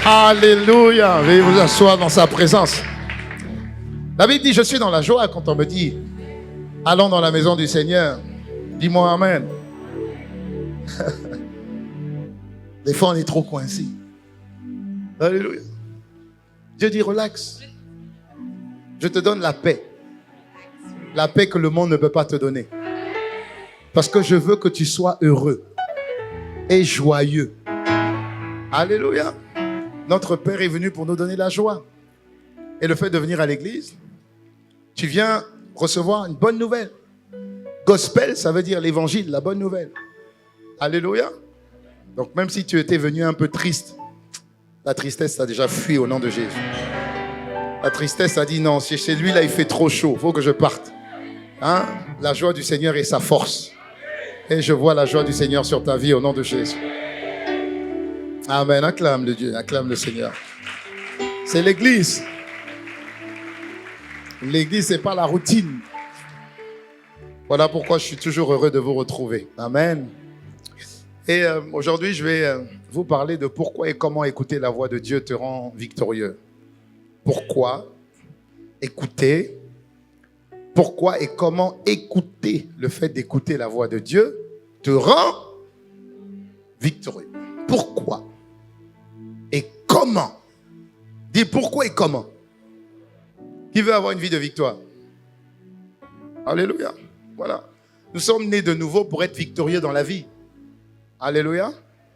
Alléluia. Veuillez vous asseoir dans sa présence. La Bible dit, je suis dans la joie quand on me dit, allons dans la maison du Seigneur. Dis-moi Amen. Des fois, on est trop coincé. Alléluia. Dieu dit, relax. Je te donne la paix. La paix que le monde ne peut pas te donner. Parce que je veux que tu sois heureux et joyeux. Alléluia. Notre Père est venu pour nous donner la joie. Et le fait de venir à l'église, tu viens recevoir une bonne nouvelle. Gospel, ça veut dire l'évangile, la bonne nouvelle. Alléluia. Donc même si tu étais venu un peu triste, la tristesse a déjà fui au nom de Jésus. La tristesse a dit non, chez lui là il fait trop chaud, il faut que je parte. Hein? La joie du Seigneur est sa force. Et je vois la joie du Seigneur sur ta vie au nom de Jésus. Amen. Acclame le Dieu, acclame le Seigneur. C'est l'église. L'église, c'est pas la routine. Voilà pourquoi je suis toujours heureux de vous retrouver. Amen. Et aujourd'hui, je vais vous parler de pourquoi et comment écouter la voix de Dieu te rend victorieux. Pourquoi écouter? Pourquoi et comment écouter, le fait d'écouter la voix de Dieu te rend victorieux. Pourquoi et comment? Dis pourquoi et comment. Qui veut avoir une vie de victoire? Alléluia. Voilà. Nous sommes nés de nouveau pour être victorieux dans la vie. Alléluia.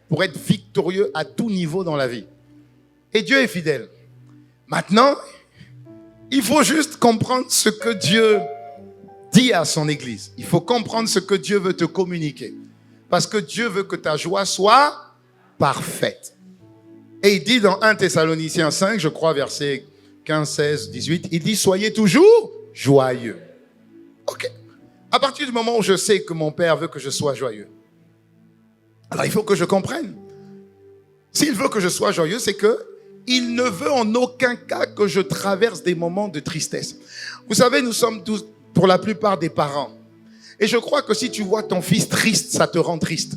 Pour être victorieux à tout niveau dans la vie. Et Dieu est fidèle. Maintenant, il faut juste comprendre ce que Dieu dit à son église. Il faut comprendre ce que Dieu veut te communiquer. Parce que Dieu veut que ta joie soit parfaite. Et il dit dans 1 Thessaloniciens 5, je crois, verset 15, 16, 18, il dit, soyez toujours joyeux. Ok. À partir du moment où je sais que mon Père veut que je sois joyeux, alors il faut que je comprenne. S'il veut que je sois joyeux, c'est que il ne veut en aucun cas que je traverse des moments de tristesse. Vous savez, nous sommes tous, pour la plupart, des parents. Et je crois que si tu vois ton fils triste, ça te rend triste.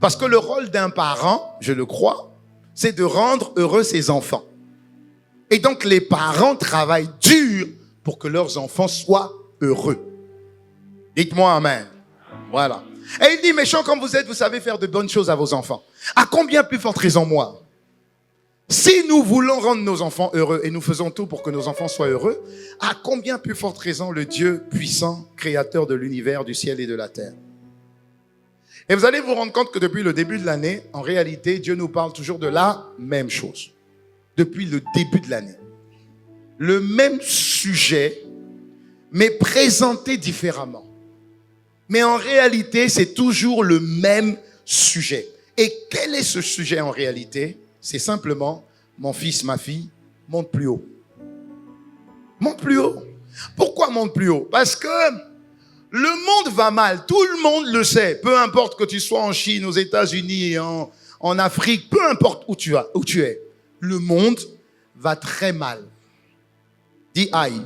Parce que le rôle d'un parent, je le crois, c'est de rendre heureux ses enfants. Et donc les parents travaillent dur pour que leurs enfants soient heureux. Dites-moi Amen. Voilà. Et il dit, méchants comme vous êtes, vous savez faire de bonnes choses à vos enfants. À combien plus forte raison moi? Si nous voulons rendre nos enfants heureux et nous faisons tout pour que nos enfants soient heureux, à combien plus forte raison le Dieu puissant, créateur de l'univers, du ciel et de la terre? Et vous allez vous rendre compte que depuis le début de l'année, en réalité, Dieu nous parle toujours de la même chose. Depuis le début de l'année. Le même sujet, mais présenté différemment. Mais en réalité, c'est toujours le même sujet. Et quel est ce sujet en réalité? C'est simplement, mon fils, ma fille, monte plus haut. Monte plus haut. Pourquoi monte plus haut? Parce que le monde va mal. Tout le monde le sait. Peu importe que tu sois en Chine, aux États-Unis, en Afrique, peu importe où tu es. Le monde va très mal. Dis aïe.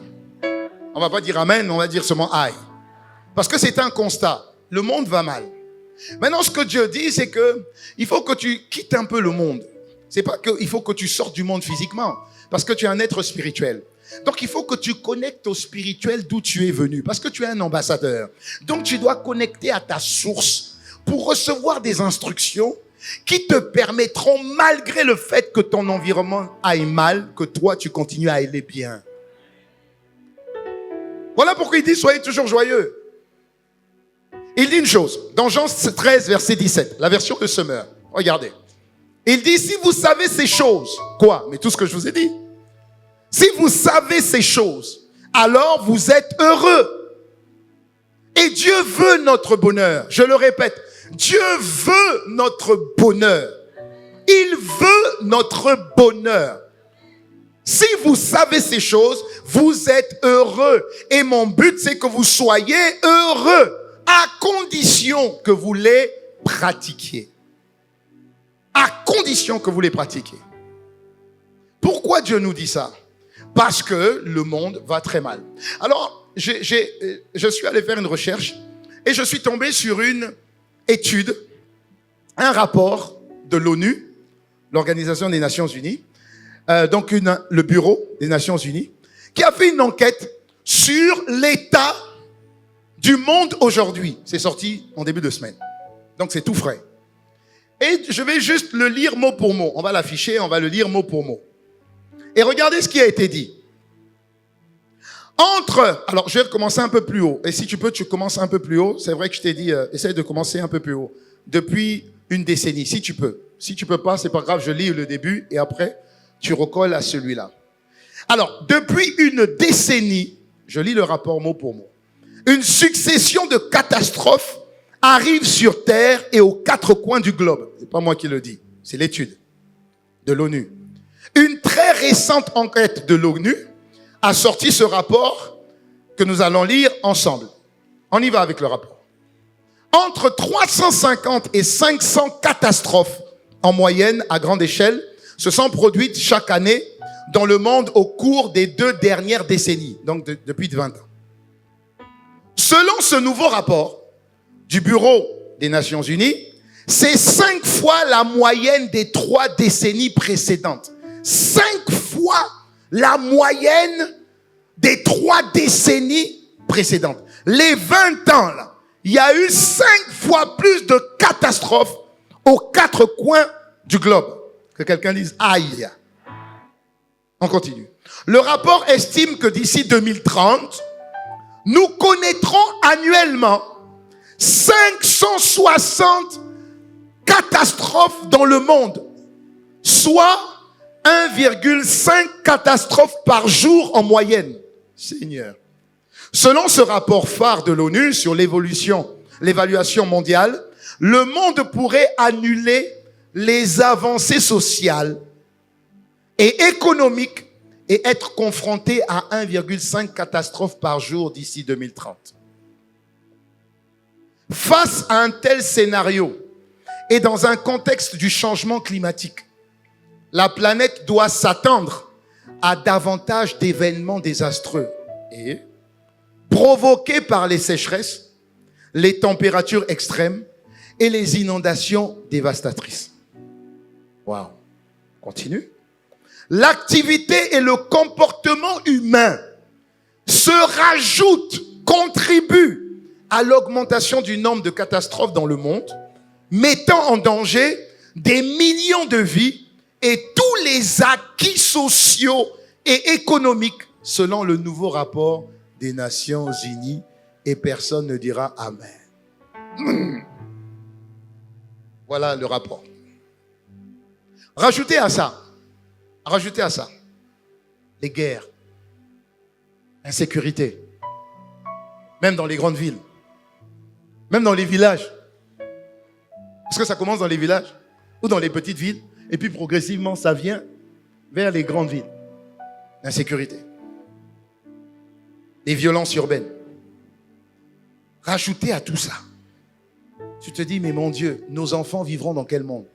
On va pas dire amen, on va dire seulement aïe. Parce que c'est un constat. Le monde va mal. Maintenant, ce que Dieu dit, c'est que il faut que tu quittes un peu le monde. C'est pas qu'il faut que tu sortes du monde physiquement, parce que tu es un être spirituel. Donc, il faut que tu connectes au spirituel d'où tu es venu, parce que tu es un ambassadeur. Donc, tu dois connecter à ta source pour recevoir des instructions qui te permettront, malgré le fait que ton environnement aille mal, que toi, tu continues à aller bien. Voilà pourquoi il dit, soyez toujours joyeux. Il dit une chose, dans Jean 13, verset 17, la version de Semeur. Regardez. Il dit, si vous savez ces choses, quoi? Mais tout ce que je vous ai dit. Si vous savez ces choses, alors vous êtes heureux. Et Dieu veut notre bonheur. Je le répète, Dieu veut notre bonheur. Il veut notre bonheur. Si vous savez ces choses, vous êtes heureux. Et mon but, c'est que vous soyez heureux, à condition que vous les pratiquiez. À condition que vous les pratiquiez. Pourquoi Dieu nous dit ça? Parce que le monde va très mal. Alors, je suis allé faire une recherche et je suis tombé sur une étude, un rapport de l'ONU, l'Organisation des Nations Unies, le Bureau des Nations Unies, qui a fait une enquête sur l'état du monde aujourd'hui. C'est sorti en début de semaine. Donc c'est tout frais. Et je vais juste le lire mot pour mot. On va l'afficher, on va le lire mot pour mot. Et regardez ce qui a été dit. Alors je vais commencer un peu plus haut. Et si tu peux, tu commences un peu plus haut. C'est vrai que je t'ai dit, essaye de commencer un peu plus haut. Depuis une décennie, si tu peux. Si tu peux pas, c'est pas grave, je lis le début et après, tu recolles à celui-là. Alors, depuis une décennie, je lis le rapport mot pour mot. Une succession de catastrophes arrive sur Terre et aux quatre coins du globe. C'est pas moi qui le dis, c'est l'étude de l'ONU. Une très récente enquête de l'ONU a sorti ce rapport que nous allons lire ensemble. On y va avec le rapport. Entre 350 et 500 catastrophes en moyenne à grande échelle se sont produites chaque année dans le monde au cours des 2 dernières décennies, donc depuis 20 ans. Selon ce nouveau rapport du Bureau des Nations Unies, c'est 5 fois la moyenne des 3 décennies précédentes. 5 fois la moyenne des 3 décennies précédentes. Les 20 ans, là, il y a eu 5 fois plus de catastrophes aux 4 coins du globe. Que quelqu'un dise aïe. On continue. Le rapport estime que d'ici 2030, nous connaîtrons annuellement 560 catastrophes dans le monde, soit 1,5 catastrophes par jour en moyenne. Seigneur. Selon ce rapport phare de l'ONU sur l'évaluation mondiale, le monde pourrait annuler les avancées sociales et économiques et être confronté à 1,5 catastrophes par jour d'ici 2030. Face à un tel scénario et dans un contexte du changement climatique, la planète doit s'attendre à davantage d'événements désastreux et provoqués par les sécheresses, les températures extrêmes et les inondations dévastatrices. Waouh. Continue. L'activité et le comportement humain se rajoutent, contribuent à l'augmentation du nombre de catastrophes dans le monde, mettant en danger des millions de vies et tous les acquis sociaux et économiques, selon le nouveau rapport des Nations Unies, et personne ne dira Amen. Voilà le rapport. Rajoutez à ça, les guerres, l'insécurité, même dans les grandes villes, même dans les villages. Parce que ça commence dans les villages ou dans les petites villes, et puis progressivement ça vient vers les grandes villes. L'insécurité, les violences urbaines. Rajoutez à tout ça. Tu te dis, mais mon Dieu, nos enfants vivront dans quel monde?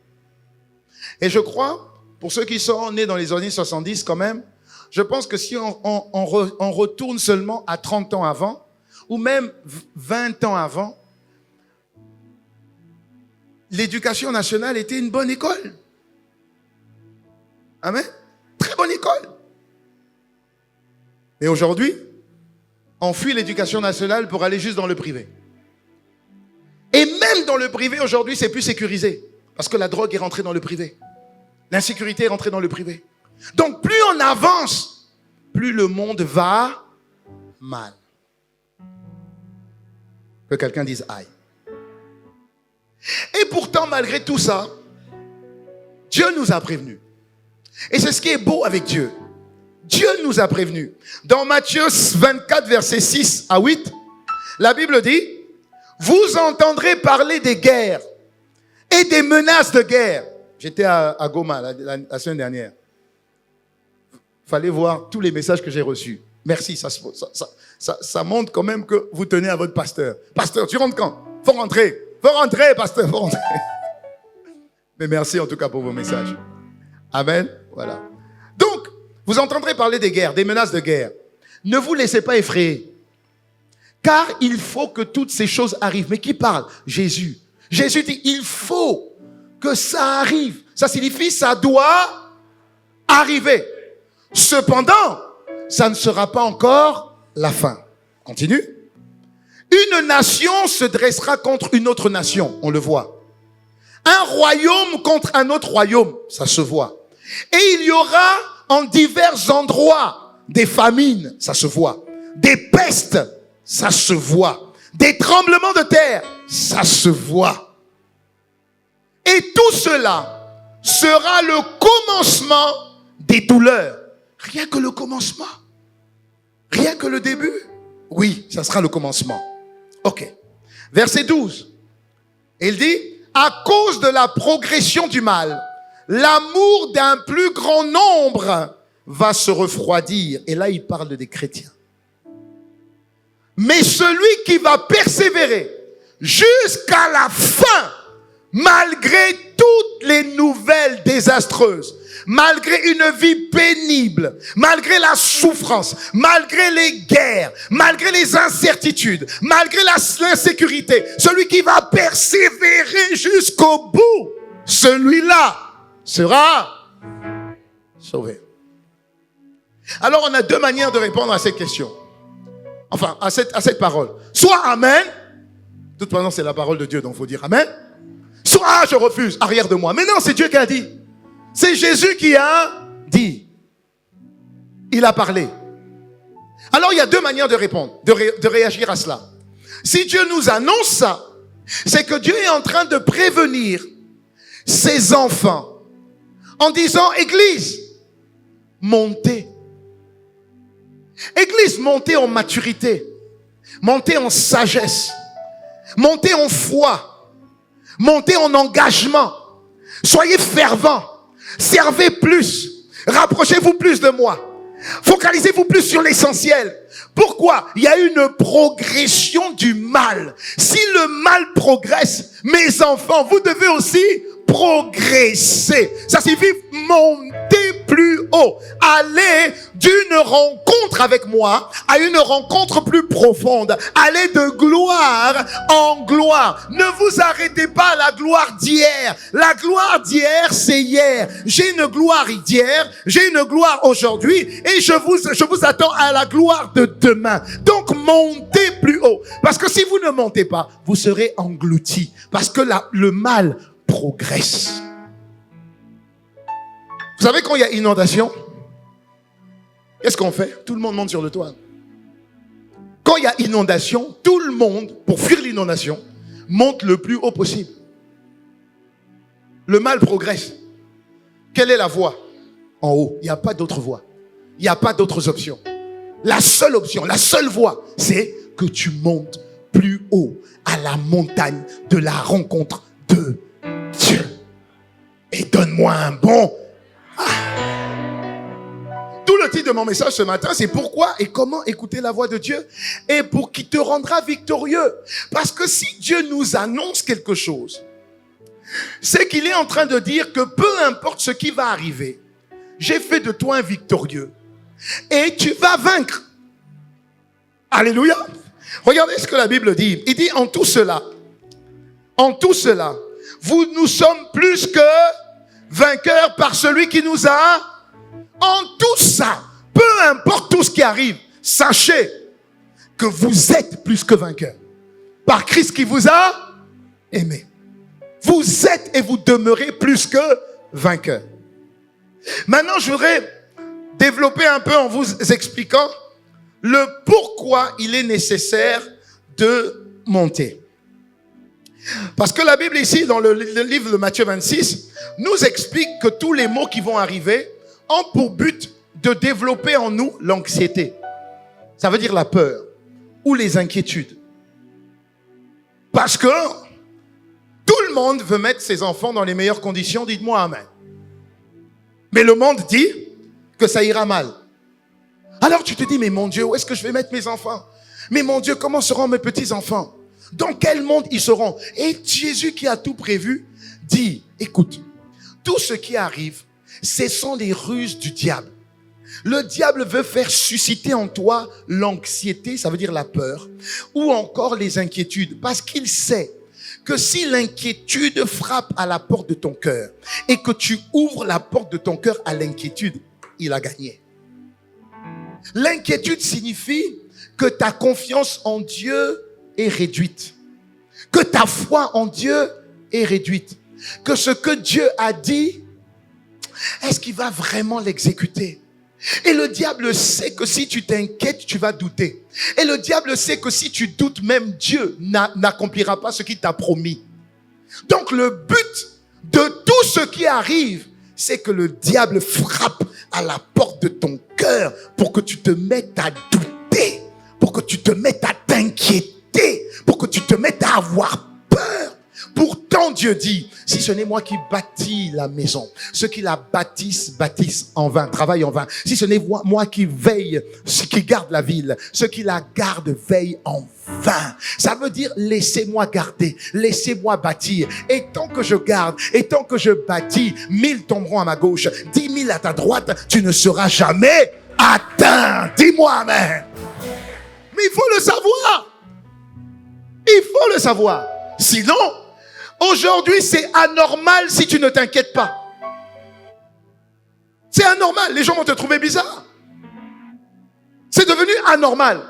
Et je crois, pour ceux qui sont nés dans les années 70 quand même, je pense que si on retourne seulement à 30 ans avant, ou même 20 ans avant, l'éducation nationale était une bonne école. Amen. Très bonne école. Mais aujourd'hui, on fuit l'éducation nationale pour aller juste dans le privé. Et même dans le privé, aujourd'hui, c'est plus sécurisé. Parce que la drogue est rentrée dans le privé. L'insécurité est rentrée dans le privé. Donc, plus on avance, plus le monde va mal. Que quelqu'un dise aïe. Et pourtant, malgré tout ça, Dieu nous a prévenus. Et c'est ce qui est beau avec Dieu. Dieu nous a prévenus. Dans Matthieu 24, versets 6 à 8, la Bible dit, vous entendrez parler des guerres et des menaces de guerre. J'étais à Goma la semaine dernière. Fallait voir tous les messages que j'ai reçus. Merci, ça montre quand même que vous tenez à votre pasteur. Pasteur, tu rentres quand? Faut rentrer, pasteur, faut rentrer. Mais merci en tout cas pour vos messages. Amen. Voilà. Donc, vous entendrez parler des guerres, des menaces de guerre. Ne vous laissez pas effrayer. Car il faut que toutes ces choses arrivent. Mais qui parle? Jésus. Jésus dit, il faut que ça arrive. Ça signifie ça doit arriver. Cependant, ça ne sera pas encore la fin. Continue. Une nation se dressera contre une autre nation, on le voit. Un royaume contre un autre royaume, ça se voit. Et il y aura en divers endroits des famines, ça se voit. Des pestes, ça se voit. Des tremblements de terre, ça se voit. Et tout cela sera le commencement des douleurs. Rien que le commencement. Rien que le début. Oui, ça sera le commencement. Ok. Verset 12. Il dit, à cause de la progression du mal, l'amour d'un plus grand nombre va se refroidir. Et là, il parle des chrétiens. Mais celui qui va persévérer jusqu'à la fin, malgré toutes les nouvelles désastreuses, malgré une vie pénible, malgré la souffrance, malgré les guerres, malgré les incertitudes, malgré l'insécurité, celui qui va persévérer jusqu'au bout, celui-là sera sauvé. Alors on a deux manières de répondre à cette question. Enfin, à cette parole. Soit Amen. De toute façon, c'est la parole de Dieu, donc il faut dire Amen. Soit je refuse, arrière de moi. Mais non, c'est Dieu qui a dit. C'est Jésus qui a dit. Il a parlé. Alors, il y a deux manières de répondre, de réagir à cela. Si Dieu nous annonce ça, c'est que Dieu est en train de prévenir ses enfants en disant, Église, montez. Église, montez en maturité, montez en sagesse, montez en foi, montez en engagement, soyez fervents, servez plus, rapprochez-vous plus de moi, focalisez-vous plus sur l'essentiel. Pourquoi? Il y a une progression du mal. Si le mal progresse, mes enfants, vous devez aussi progresser. Ça signifie monter plus haut. Aller d'une rencontre avec moi à une rencontre plus profonde. Aller de gloire en gloire. Ne vous arrêtez pas à la gloire d'hier. La gloire d'hier, c'est hier. J'ai une gloire d'hier, j'ai une gloire aujourd'hui et je vous attends à la gloire de demain. Donc montez plus haut. Parce que si vous ne montez pas, vous serez engloutis. Parce que le mal progresse. Vous savez, quand il y a inondation, qu'est-ce qu'on fait? Tout le monde monte sur le toit. Quand il y a inondation, tout le monde, pour fuir l'inondation, monte le plus haut possible. Le mal progresse. Quelle est la voie? En haut. Il n'y a pas d'autre voie. Il n'y a pas d'autres options. La seule option, la seule voie, c'est que tu montes plus haut à la montagne de la rencontre de Dieu. Et donne-moi un bon. Tout le titre de mon message ce matin, c'est pourquoi et comment écouter la voix de Dieu et pour qui te rendra victorieux. Parce que si Dieu nous annonce quelque chose, c'est qu'il est en train de dire que peu importe ce qui va arriver, j'ai fait de toi un victorieux et tu vas vaincre. Alléluia. Regardez ce que la Bible dit. Il dit en tout cela, nous sommes plus que vainqueurs par celui qui nous a. En tout ça, peu importe tout ce qui arrive, sachez que vous êtes plus que vainqueurs par Christ qui vous a aimé. Vous êtes et vous demeurez plus que vainqueurs. Maintenant, je voudrais développer un peu en vous expliquant le pourquoi il est nécessaire de monter. Parce que la Bible ici, dans le livre de Matthieu 26, nous explique que tous les maux qui vont arriver ont pour but de développer en nous l'anxiété. Ça veut dire la peur ou les inquiétudes. Parce que tout le monde veut mettre ses enfants dans les meilleures conditions, dites-moi amen. Mais le monde dit que ça ira mal. Alors tu te dis, mais mon Dieu, où est-ce que je vais mettre mes enfants? Mais mon Dieu, comment seront mes petits-enfants? Dans quel monde ils seront? Et Jésus qui a tout prévu dit, écoute, tout ce qui arrive, ce sont les ruses du diable. Le diable veut faire susciter en toi l'anxiété, ça veut dire la peur, ou encore les inquiétudes, parce qu'il sait que si l'inquiétude frappe à la porte de ton cœur et que tu ouvres la porte de ton cœur à l'inquiétude, il a gagné. L'inquiétude signifie que ta confiance en Dieu est réduite, que ta foi en Dieu est réduite, que ce que Dieu a dit, est-ce qu'il va vraiment l'exécuter? Et le diable sait que si tu t'inquiètes, tu vas douter. Et le diable sait que si tu doutes, même Dieu n'accomplira pas ce qu'il t'a promis. Donc le but de tout ce qui arrive, c'est que le diable frappe à la porte de ton cœur pour que tu te mettes à douter, pour que tu te mettes à t'inquiéter, pour que tu te mettes à avoir peur. Pourtant, Dieu dit, si ce n'est moi qui bâtis la maison, ceux qui la bâtissent en vain, travaillent en vain. Si ce n'est moi qui veille, qui garde la ville, ceux qui la gardent veillent en vain. Ça veut dire, laissez-moi garder, laissez-moi bâtir. Et tant que je garde, et tant que je bâtis, 1000 tomberont à ma gauche, 10 000 à ta droite, tu ne seras jamais atteint. Dis-moi amen. Mais il faut le savoir. Il faut le savoir. Sinon, aujourd'hui, c'est anormal si tu ne t'inquiètes pas. C'est anormal. Les gens vont te trouver bizarre. C'est devenu anormal.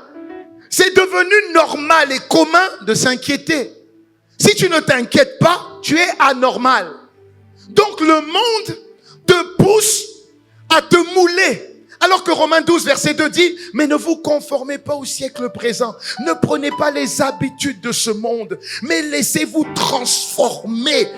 C'est devenu normal et commun de s'inquiéter. Si tu ne t'inquiètes pas, tu es anormal. Donc le monde te pousse à te mouler. Alors que Romains 12, verset 2 dit, mais ne vous conformez pas au siècle présent. Ne prenez pas les habitudes de ce monde, mais laissez-vous transformer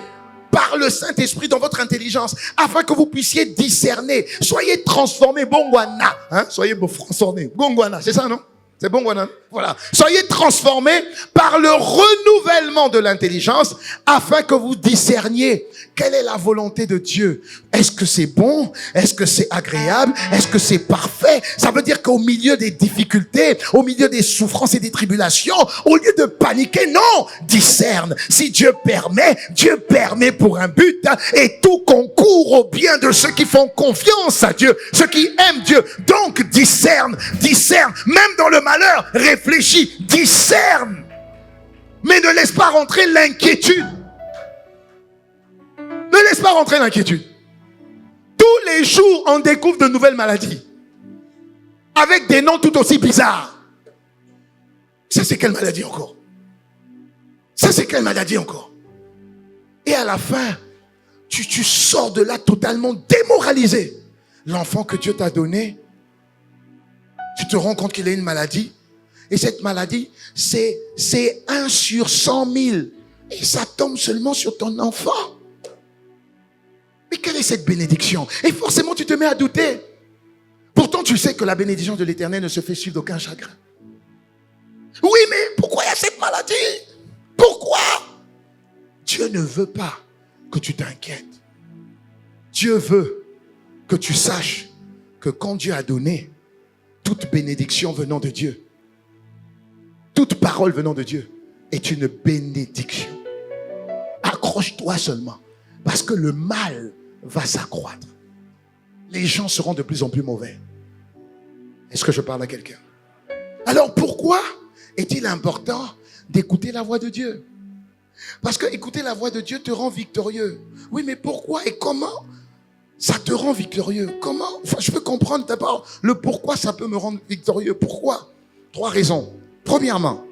par le Saint-Esprit dans votre intelligence, afin que vous puissiez discerner. Soyez transformés, bongwana. Soyez transformés, bongwana, c'est ça, non? C'est bongwana. Voilà. Soyez transformés par le renouvellement de l'intelligence, afin que vous discerniez quelle est la volonté de Dieu. Est-ce que c'est bon? Est-ce que c'est agréable? Est-ce que c'est parfait? Ça veut dire qu'au milieu des difficultés, au milieu des souffrances et des tribulations, au lieu de paniquer, non, discerne. Si Dieu permet pour un but, et tout concourt au bien de ceux qui font confiance à Dieu, ceux qui aiment Dieu. Donc discerne, même dans le malheur, réfléchis, discerne. Mais ne laisse pas rentrer l'inquiétude. Ne laisse pas rentrer l'inquiétude. Tous les jours, on découvre de nouvelles maladies. Avec des noms tout aussi bizarres. Ça, c'est quelle maladie encore? Ça, c'est quelle maladie encore? Et à la fin, tu sors de là totalement démoralisé. L'enfant que Dieu t'a donné, tu te rends compte qu'il a une maladie. Et cette maladie, c'est 1 sur 100 000. Et ça tombe seulement sur ton enfant. Mais quelle est cette bénédiction? Et forcément, tu te mets à douter. Pourtant, tu sais que la bénédiction de l'Éternel ne se fait suivre d'aucun chagrin. Oui, mais pourquoi il y a cette maladie? Pourquoi? Dieu ne veut pas que tu t'inquiètes. Dieu veut que tu saches que quand Dieu a donné, toute bénédiction venant de Dieu, toute parole venant de Dieu est une bénédiction. Accroche-toi seulement, parce que le mal va s'accroître. Les gens seront de plus en plus mauvais. Est-ce que je parle à quelqu'un? Alors pourquoi est-il important d'écouter la voix de Dieu? Parce que écouter la voix de Dieu te rend victorieux. Oui, mais pourquoi et comment ça te rend victorieux? Comment? Enfin, je peux comprendre d'abord le pourquoi ça peut me rendre victorieux. Pourquoi? 3 raisons. Premièrement,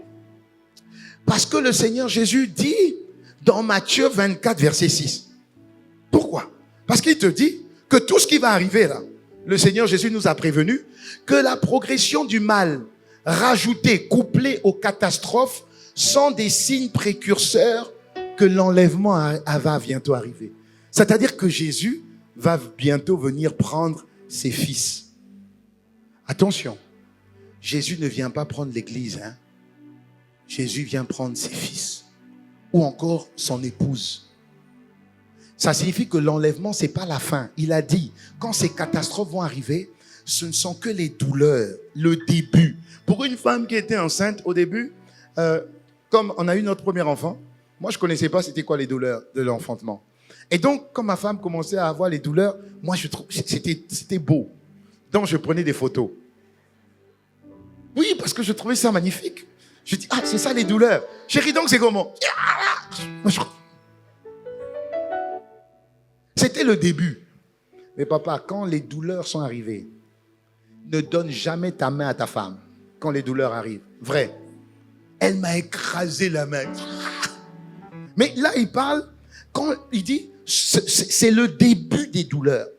parce que le Seigneur Jésus dit dans Matthieu 24, verset 6. Pourquoi? Parce qu'il te dit que tout ce qui va arriver là, le Seigneur Jésus nous a prévenu que la progression du mal, rajoutée, couplée aux catastrophes, sont des signes précurseurs que l'enlèvement va bientôt arriver. C'est-à-dire que Jésus va bientôt venir prendre ses fils. Attention, Jésus ne vient pas prendre l'église, hein. Jésus vient prendre ses fils ou encore son épouse. Ça signifie que l'enlèvement, c'est pas la fin. Il a dit, quand ces catastrophes vont arriver, ce ne sont que les douleurs, le début. Pour une femme qui était enceinte au début, comme on a eu notre premier enfant, moi je connaissais pas c'était quoi les douleurs de l'enfantement. Et donc, quand ma femme commençait à avoir les douleurs, moi je trouve c'était beau. Donc je prenais des photos. Oui, parce que je trouvais ça magnifique. Je dis, c'est ça les douleurs. Chérie, donc c'est comment? C'était le début. Mais papa, quand les douleurs sont arrivées, ne donne jamais ta main à ta femme quand les douleurs arrivent. Vrai. Elle m'a écrasé la main. Mais là, il parle, quand il dit, c'est le début des douleurs.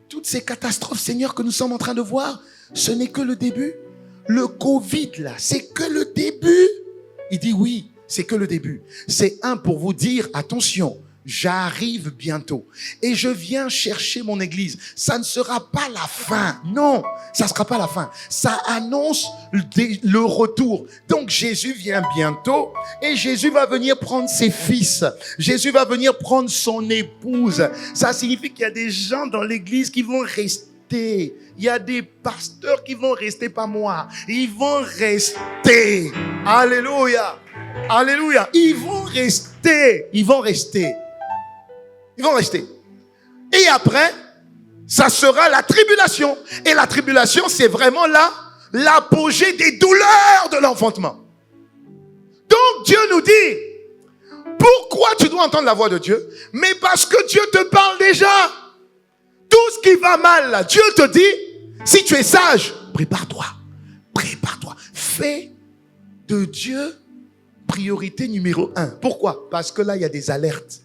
Toutes ces catastrophes, Seigneur, que nous sommes en train de voir, ce n'est que le début. Le Covid, là, c'est que le début. Il dit oui, c'est que le début. C'est pour vous dire, attention, j'arrive bientôt. Et je viens chercher mon église. Ça ne sera pas la fin. Non, ça ne sera pas la fin. Ça annonce le retour. Donc Jésus vient bientôt et Jésus va venir prendre ses fils. Jésus va venir prendre son épouse. Ça signifie qu'il y a des gens dans l'église qui vont rester. Il y a des pasteurs qui vont rester, pas moi. Ils vont rester. Alléluia. Alléluia. Ils vont rester. Ils vont rester. Ils vont rester. Et après, ça sera la tribulation. Et la tribulation, c'est vraiment là, l'apogée des douleurs de l'enfantement. Donc Dieu nous dit, pourquoi tu dois entendre la voix de Dieu? Mais parce que Dieu te parle déjà. Tout ce qui va mal là, Dieu te dit, si tu es sage, prépare-toi. Prépare-toi. Fais de Dieu priorité numéro 1. Pourquoi? Parce que là, il y a des alertes.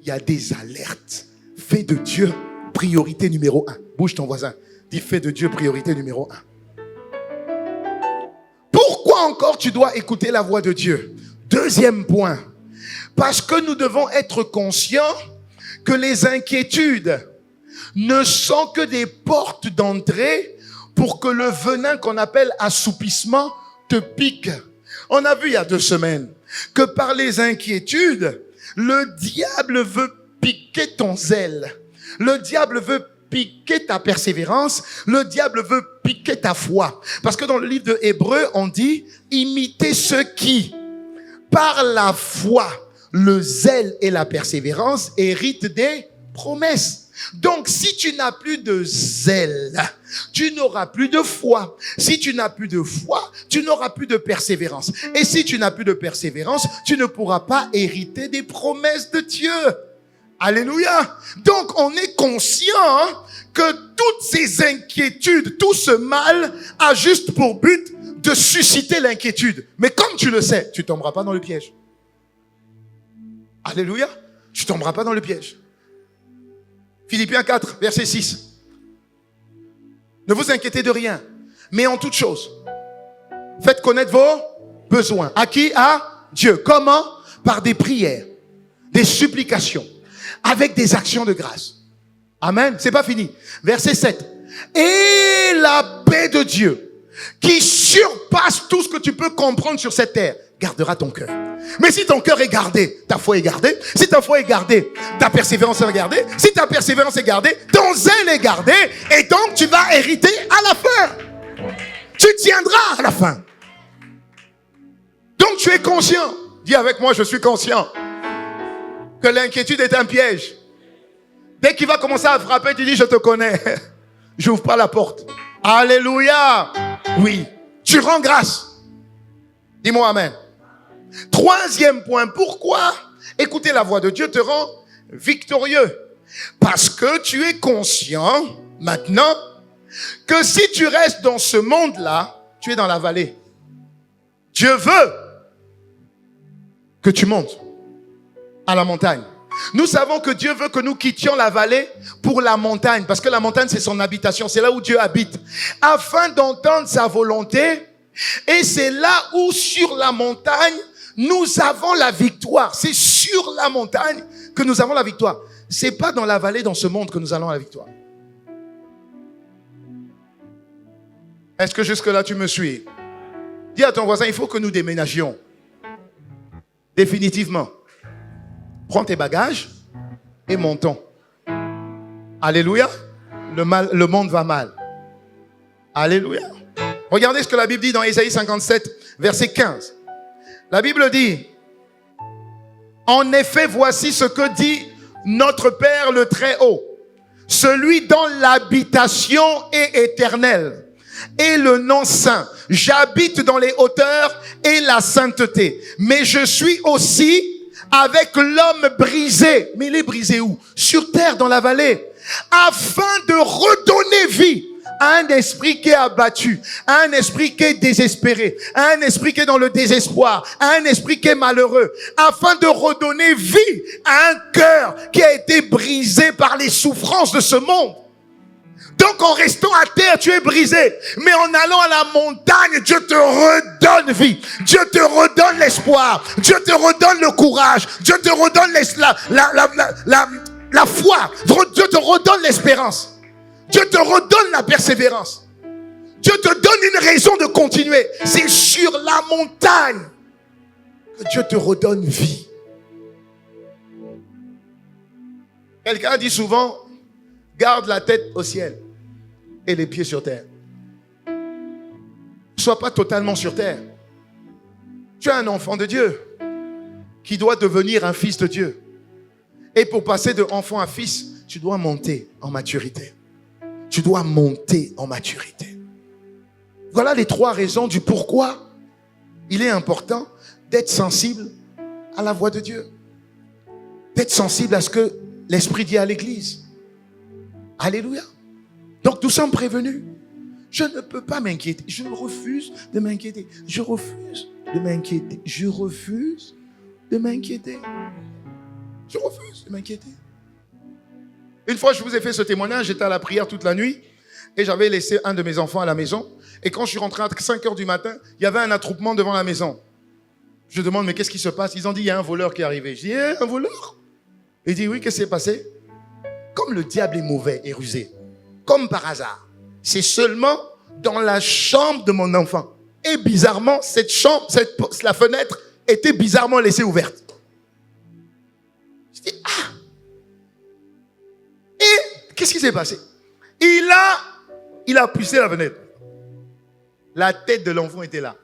Il y a des alertes. Fais de Dieu priorité numéro 1. Bouge ton voisin. Dis, fais de Dieu priorité numéro 1. Pourquoi encore tu dois écouter la voix de Dieu? Deuxième point. Parce que nous devons être conscients que les inquiétudes ne sont que des portes d'entrée pour que le venin qu'on appelle assoupissement te pique. On a vu il y a 2 semaines que par les inquiétudes, le diable veut piquer ton zèle. Le diable veut piquer ta persévérance. Le diable veut piquer ta foi. Parce que dans le livre de Hébreux, on dit, imitez ceux qui, par la foi, le zèle et la persévérance, héritent des promesses. Donc, si tu n'as plus de zèle, tu n'auras plus de foi. Si tu n'as plus de foi, tu n'auras plus de persévérance. Et si tu n'as plus de persévérance, tu ne pourras pas hériter des promesses de Dieu. Alléluia. Donc, on est conscient que toutes ces inquiétudes, tout ce mal a juste pour but de susciter l'inquiétude. Mais comme tu le sais, tu ne tomberas pas dans le piège. Alléluia. Tu ne tomberas pas dans le piège. Philippiens 4, verset 6. Ne vous inquiétez de rien, mais en toute chose, faites connaître vos besoins. À qui? À Dieu. Comment? Par des prières, des supplications, avec des actions de grâce. Amen. C'est pas fini. Verset 7. Et la paix de Dieu, qui surpasse tout ce que tu peux comprendre sur cette terre, gardera ton cœur. Mais si ton cœur est gardé, ta foi est gardée. Si ta foi est gardée, ta persévérance est gardée. Si ta persévérance est gardée, ton zèle est gardé. Et donc, tu vas hériter à la fin. Tu tiendras à la fin. Donc, tu es conscient. Dis avec moi, je suis conscient que l'inquiétude est un piège. Dès qu'il va commencer à frapper, tu dis, je te connais. J'ouvre pas la porte. Alléluia. Oui. Tu rends grâce. Dis-moi amen. Troisième point, pourquoi écouter la voix de Dieu te rend victorieux? Parce que tu es conscient maintenant que si tu restes dans ce monde-là, tu es dans la vallée. Dieu veut que tu montes à la montagne. Nous savons que Dieu veut que nous quittions la vallée pour la montagne, parce que la montagne, c'est son habitation, c'est là où Dieu habite, afin d'entendre sa volonté. Et c'est là où, sur la montagne, nous avons la victoire. C'est sur la montagne que nous avons la victoire. C'est pas dans la vallée, dans ce monde, que nous allons à la victoire. Est-ce que jusque-là, tu me suis? Dis à ton voisin, il faut que nous déménagions. Définitivement. Prends tes bagages et montons. Alléluia. Le monde va mal. Alléluia. Regardez ce que la Bible dit dans Ésaïe 57, verset 15. La Bible dit, en effet, voici ce que dit notre Père le Très-Haut, celui dont l'habitation est éternelle, et le nom saint. J'habite dans les hauteurs et la sainteté. Mais je suis aussi avec l'homme brisé. Mais il est brisé où? Sur terre, dans la vallée. Afin de redonner vie à un esprit qui est abattu, à un esprit qui est désespéré, à un esprit qui est dans le désespoir, à un esprit qui est malheureux, afin de redonner vie à un cœur qui a été brisé par les souffrances de ce monde. Donc en restant à terre, tu es brisé. Mais en allant à la montagne, Dieu te redonne vie. Dieu te redonne l'espoir. Dieu te redonne le courage. Dieu te redonne la foi. Dieu te redonne l'espérance. Dieu te redonne la persévérance. Dieu te donne une raison de continuer. C'est sur la montagne que Dieu te redonne vie. Quelqu'un dit souvent, garde la tête au ciel et les pieds sur terre. Ne sois pas totalement sur terre. Tu es un enfant de Dieu qui doit devenir un fils de Dieu. Et pour passer de enfant à fils, tu dois monter en maturité. Tu dois monter en maturité. Voilà les 3 raisons du pourquoi il est important d'être sensible à la voix de Dieu. D'être sensible à ce que l'Esprit dit à l'Église. Alléluia. Donc nous sommes prévenus. Je ne peux pas m'inquiéter. Je refuse de m'inquiéter. Je refuse de m'inquiéter. Je refuse de m'inquiéter. Je refuse de m'inquiéter. Une fois, je vous ai fait ce témoignage, j'étais à la prière toute la nuit et j'avais laissé un de mes enfants à la maison. Et quand je suis rentré à 5 heures du matin, il y avait un attroupement devant la maison. Je demande, mais qu'est-ce qui se passe? Ils ont dit, il y a un voleur qui est arrivé. Je dis, un voleur? Il dit, oui, qu'est-ce qui s'est passé? Comme le diable est mauvais et rusé, comme par hasard, c'est seulement dans la chambre de mon enfant. Et bizarrement, cette chambre, la fenêtre était bizarrement laissée ouverte. Je dis, ah! Et qu'est-ce qui s'est passé? Il a poussé la fenêtre. La tête de l'enfant était là.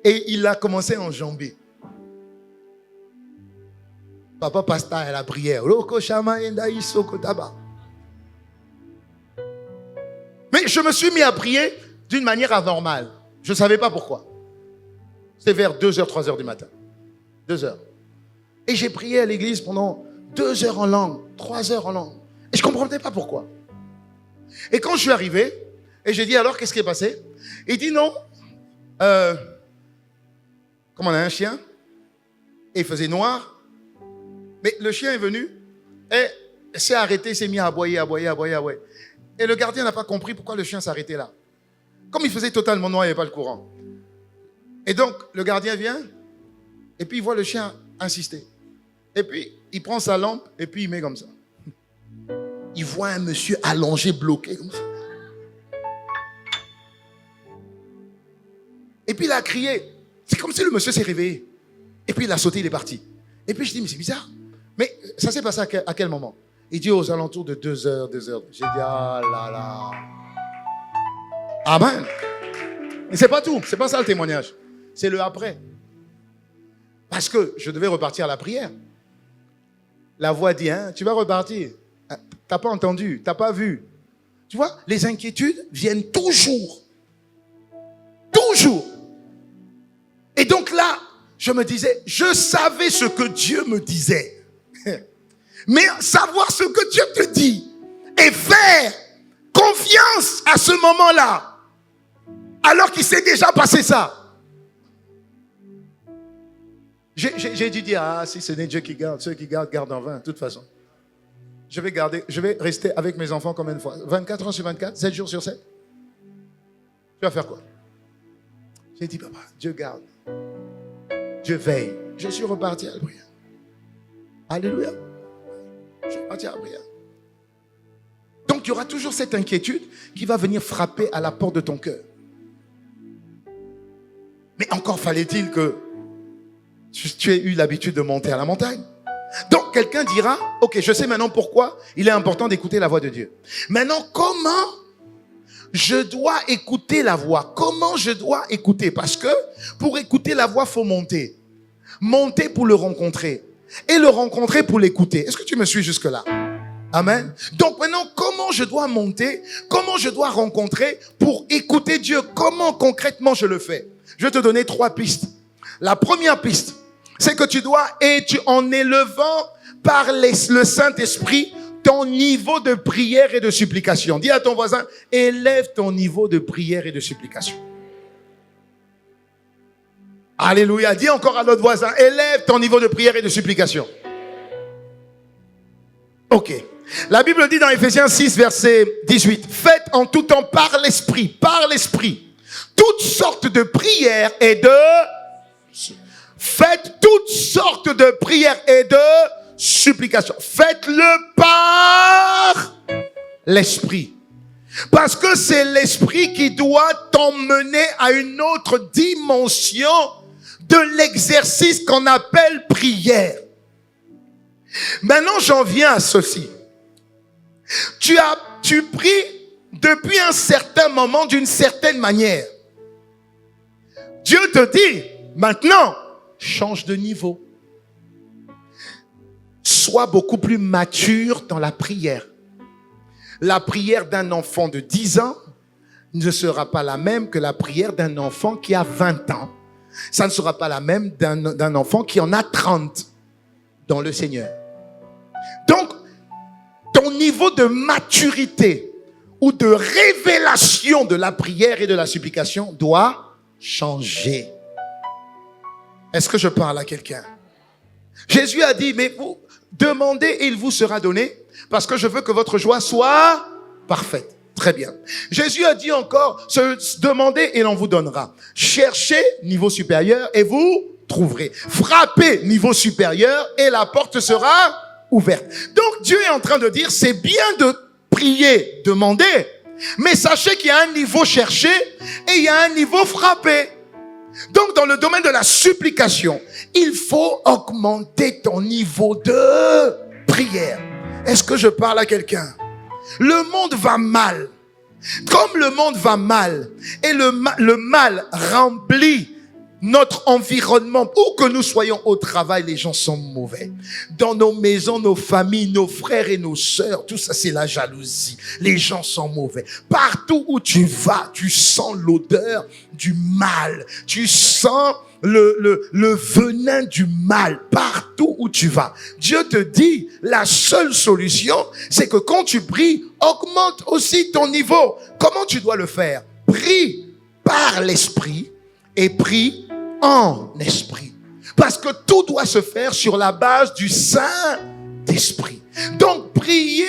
Et il a commencé à enjamber. Papa Pasta à la prière. Mais je me suis mis à prier d'une manière anormale. Je ne savais pas pourquoi. C'était vers 2h, 3h du matin. 2h. Et j'ai prié à l'église pendant 2 heures en langue, 3 heures en langue. Et je ne comprenais pas pourquoi. Et quand je suis arrivé, et j'ai dit, alors, qu'est-ce qui est passé? Il dit, non. Comme on a un chien, et il faisait noir. Mais le chien est venu, et s'est arrêté, s'est mis à aboyer, aboyer, aboyer, aboyer. Et le gardien n'a pas compris pourquoi le chien s'arrêtait là. Comme il faisait totalement noir, il n'y avait pas le courant. Et donc, le gardien vient, et puis il voit le chien insister. Et puis, il prend sa lampe, et puis il met comme ça. Il voit un monsieur allongé, bloqué, comme ça. Et puis il a crié. C'est comme si le monsieur s'est réveillé. Et puis il a sauté, il est parti. Et puis je dis, mais c'est bizarre. Mais ça s'est passé à quel moment? Il dit aux alentours de 2h, 2h. J'ai dit, ah là là. Amen. Mais c'est pas tout. C'est pas ça le témoignage. C'est le après. Parce que je devais repartir à la prière. La voix dit, hein, tu vas repartir. T'as pas entendu, t'as pas vu. Tu vois, les inquiétudes viennent toujours. Toujours. Et donc là, je me disais, je savais ce que Dieu me disait. Mais savoir ce que Dieu te dit et faire confiance à ce moment-là, alors qu'il s'est déjà passé ça. J'ai dû dire, ah, si ce n'est Dieu qui garde, ceux qui gardent, gardent en vain, de toute façon. Je vais rester avec mes enfants combien de fois? 24 heures sur 24, 7 jours sur 7. Tu vas faire quoi? J'ai dit, papa, Dieu garde. Dieu veille. Je suis reparti à la prière. Alléluia. Je suis reparti à la prière. Donc, il y aura toujours cette inquiétude qui va venir frapper à la porte de ton cœur. Mais encore fallait-il que tu aies eu l'habitude de monter à la montagne. Donc, quelqu'un dira, ok, je sais maintenant pourquoi il est important d'écouter la voix de Dieu. Maintenant, comment je dois écouter la voix? Comment je dois écouter? Parce que pour écouter la voix, il faut monter. Monter pour le rencontrer. Et le rencontrer pour l'écouter. Est-ce que tu me suis jusque-là? Amen. Donc maintenant, comment comment je dois monter, comment je dois rencontrer pour écouter Dieu, comment concrètement je le fais. Je vais te donner 3 pistes. La première piste, c'est que tu dois, en élevant par le Saint-Esprit, ton niveau de prière et de supplication. Dis à ton voisin, élève ton niveau de prière et de supplication. Alléluia. Dis encore à l'autre voisin, élève ton niveau de prière et de supplication. Ok. La Bible dit dans Ephésiens 6, verset 18, faites en tout temps par l'Esprit, toutes sortes de prières et de... Faites toutes sortes de prières et de supplications. Faites-le par l'Esprit. Parce que c'est l'Esprit qui doit t'emmener à une autre dimension de l'exercice qu'on appelle prière. Maintenant, j'en viens à ceci. Tu pries depuis un certain moment d'une certaine manière. Dieu te dit, maintenant, change de niveau. Sois beaucoup plus mature dans la prière. La prière d'un enfant de 10 ans ne sera pas la même que la prière d'un enfant qui a 20 ans. Ça ne sera pas la même d'un enfant qui en a 30 dans le Seigneur. Donc, ton niveau de maturité ou de révélation de la prière et de la supplication doit changer. Est-ce que je parle à quelqu'un? Jésus a dit, mais vous demandez et il vous sera donné, parce que je veux que votre joie soit parfaite. Très bien. Jésus a dit encore, demandez et l'on vous donnera. Cherchez, niveau supérieur, et vous trouverez. Frappez, niveau supérieur, et la porte sera ouverte. Donc Dieu est en train de dire, c'est bien de prier, demander, mais sachez qu'il y a un niveau cherché et il y a un niveau frappé. Donc dans le domaine de la supplication, il faut augmenter ton niveau de prière. Est-ce que je parle à quelqu'un? Le monde va mal. Comme le monde va mal et le mal remplit notre environnement, où que nous soyons au travail, les gens sont mauvais. Dans nos maisons, nos familles, nos frères et nos sœurs, tout ça c'est la jalousie. Les gens sont mauvais. Partout où tu vas, tu sens l'odeur du mal. Tu sens le venin du mal partout où tu vas. Dieu te dit, la seule solution, c'est que quand tu pries, augmente aussi ton niveau. Comment tu dois le faire? Prie par l'Esprit et prie en esprit. Parce que tout doit se faire sur la base du Saint-Esprit. Donc, prier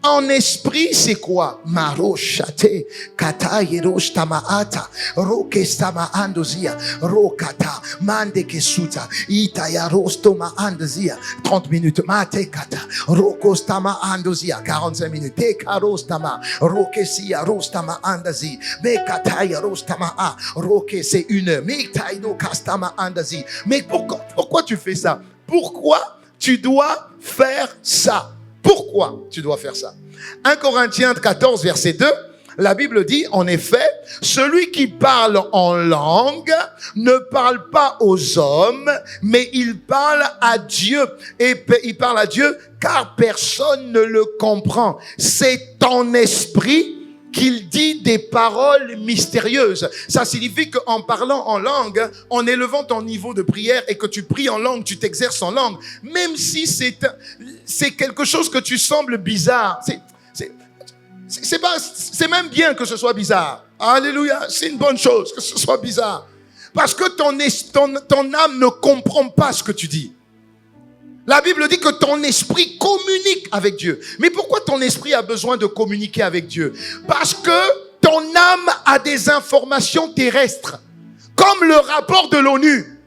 en esprit, c'est quoi? Maroshate, kata yerosh tamaata, rokestama andozia, rokata, mande kesuta, ita yarostoma andozia, 30 minutes, mate kata, rokostama andozia, 45 minutes, te karostama, rokesia rostama andazi, me kata yarostama a, roke c'est 1 heure, me taido kastama andazi. Mais pourquoi tu fais ça? Pourquoi tu dois faire ça? Pourquoi tu dois faire ça? 1 Corinthiens 14, verset 2, la Bible dit, en effet, celui qui parle en langue ne parle pas aux hommes, mais il parle à Dieu. Et il parle à Dieu car personne ne le comprend. C'est en esprit qu'il dit des paroles mystérieuses. Ça signifie qu'en parlant en langue, en élevant ton niveau de prière et que tu pries en langue, tu t'exerces en langue, même si c'est quelque chose que tu sembles bizarre, c'est même bien que ce soit bizarre. Alléluia, c'est une bonne chose que ce soit bizarre. Parce que ton âme ne comprend pas ce que tu dis. La Bible dit que ton esprit communique avec Dieu. Mais pourquoi ton esprit a besoin de communiquer avec Dieu? Parce que ton âme a des informations terrestres. Comme le rapport de l'ONU.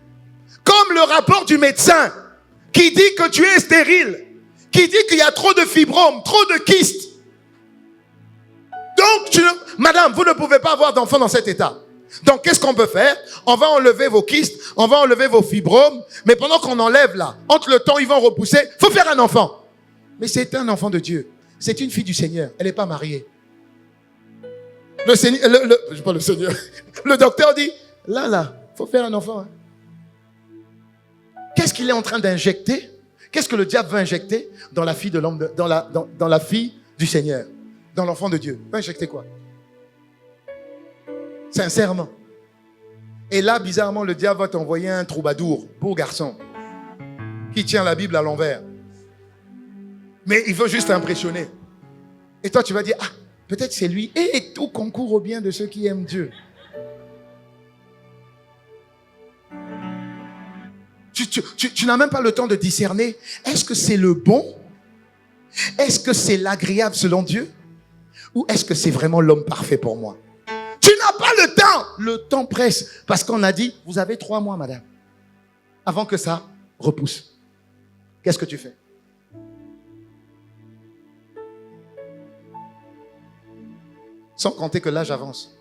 Comme le rapport du médecin. Qui dit que tu es stérile. Qui dit qu'il y a trop de fibromes, trop de kystes. Donc, madame, vous ne pouvez pas avoir d'enfant dans cet état. Donc, qu'est-ce qu'on peut faire? On va enlever vos kystes, on va enlever vos fibromes, mais pendant qu'on enlève là, entre le temps, ils vont repousser, faut faire un enfant. Mais c'est un enfant de Dieu. C'est une fille du Seigneur. Elle n'est pas mariée. Le Seigneur, je parle le Seigneur. Le docteur dit, là, faut faire un enfant. Hein. Qu'est-ce qu'il est en train d'injecter? Qu'est-ce que le diable veut injecter dans la fille de l'homme, dans la fille du Seigneur? dans l'enfant de Dieu. Va injecter quoi? Sincèrement. Et là, bizarrement, le diable va t'envoyer un troubadour, beau garçon, qui tient la Bible à l'envers. Mais il veut juste t'impressionner. Et toi, tu vas dire, ah, peut-être c'est lui. Et tout concourt au bien de ceux qui aiment Dieu. Tu n'as même pas le temps de discerner. Est-ce que c'est le bon? Est-ce que c'est l'agréable selon Dieu? Ou est-ce que c'est vraiment l'homme parfait pour moi? Tu n'as pas le temps. Le temps presse. Parce qu'on a dit, vous avez 3 mois, madame, avant que ça repousse. Qu'est-ce que tu fais? Sans compter que l'âge avance.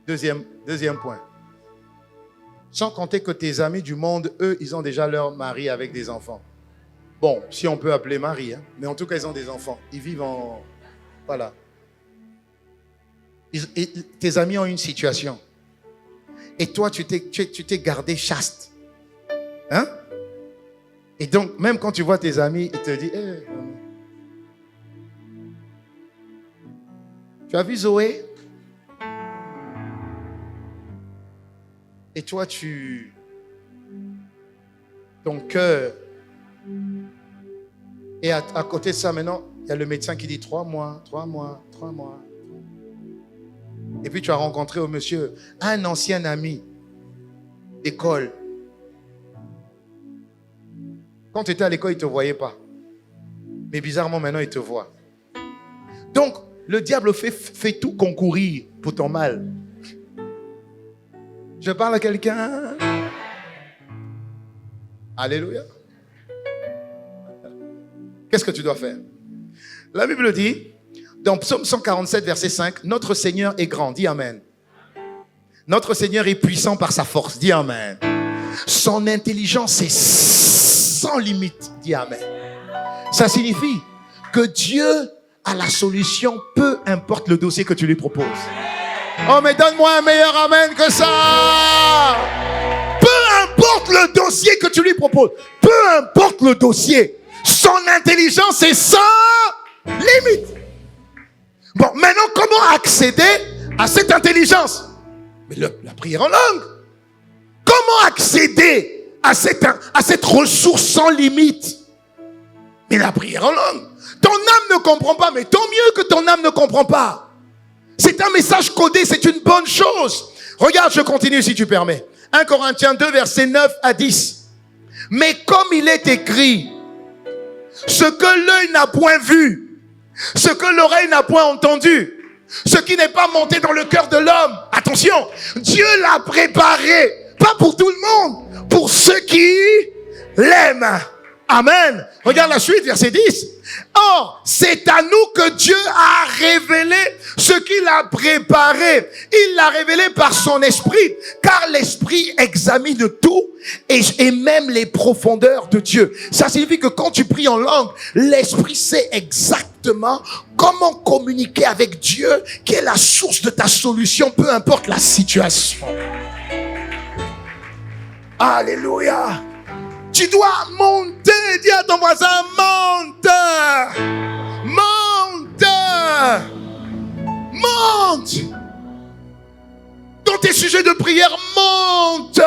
Deuxième point. Sans compter que tes amis du monde, eux, ils ont déjà leur mari avec des enfants. Bon, si on peut appeler mari, hein, mais en tout cas, ils ont des enfants. Ils vivent en... Voilà. Tes amis ont une situation. Et toi, tu t'es gardé chaste. Hein? Et donc, même quand tu vois tes amis, ils te disent... Hey, tu as vu Zoé? Et toi, ton cœur... Et à côté de ça, maintenant, il y a le médecin qui dit 3 mois. Et puis tu as rencontré au monsieur un ancien ami d'école. Quand tu étais à l'école, il ne te voyait pas. Mais bizarrement, maintenant, il te voit. Donc, le diable fait tout concourir pour ton mal. Je parle à quelqu'un. Alléluia. Qu'est-ce que tu dois faire? La Bible dit, dans Psaume 147, verset 5, notre Seigneur est grand, dis Amen. Notre Seigneur est puissant par sa force, dis Amen. Son intelligence est sans limite, dis Amen. Ça signifie que Dieu a la solution, peu importe le dossier que tu lui proposes. Oh, mais donne-moi un meilleur Amen que ça. Peu importe le dossier que tu lui proposes, peu importe le dossier, son intelligence est sans limite. Bon, maintenant, comment accéder à cette intelligence? Mais la prière en langue. Comment accéder à cette ressource sans limite? Mais la prière en langue. Ton âme ne comprend pas, mais tant mieux que ton âme ne comprend pas. C'est un message codé, c'est une bonne chose. Regarde, je continue si tu permets. 1 Corinthiens 2, versets 9 à 10. Mais comme il est écrit, ce que l'œil n'a point vu, ce que l'oreille n'a point entendu, ce qui n'est pas monté dans le cœur de l'homme. Attention, Dieu l'a préparé, pas pour tout le monde, pour ceux qui l'aiment. Amen. Regarde la suite, verset 10. Or, c'est à nous que Dieu a révélé ce qu'il a préparé. Il l'a révélé par son esprit, car l'esprit examine tout et même les profondeurs de Dieu. Ça signifie que quand tu pries en langue, l'esprit sait exactement comment communiquer avec Dieu, qui est la source de ta solution, peu importe la situation. Alléluia. Tu dois monter, dis à ton voisin, monte, monte, monte. Dans tes sujets de prière, monte.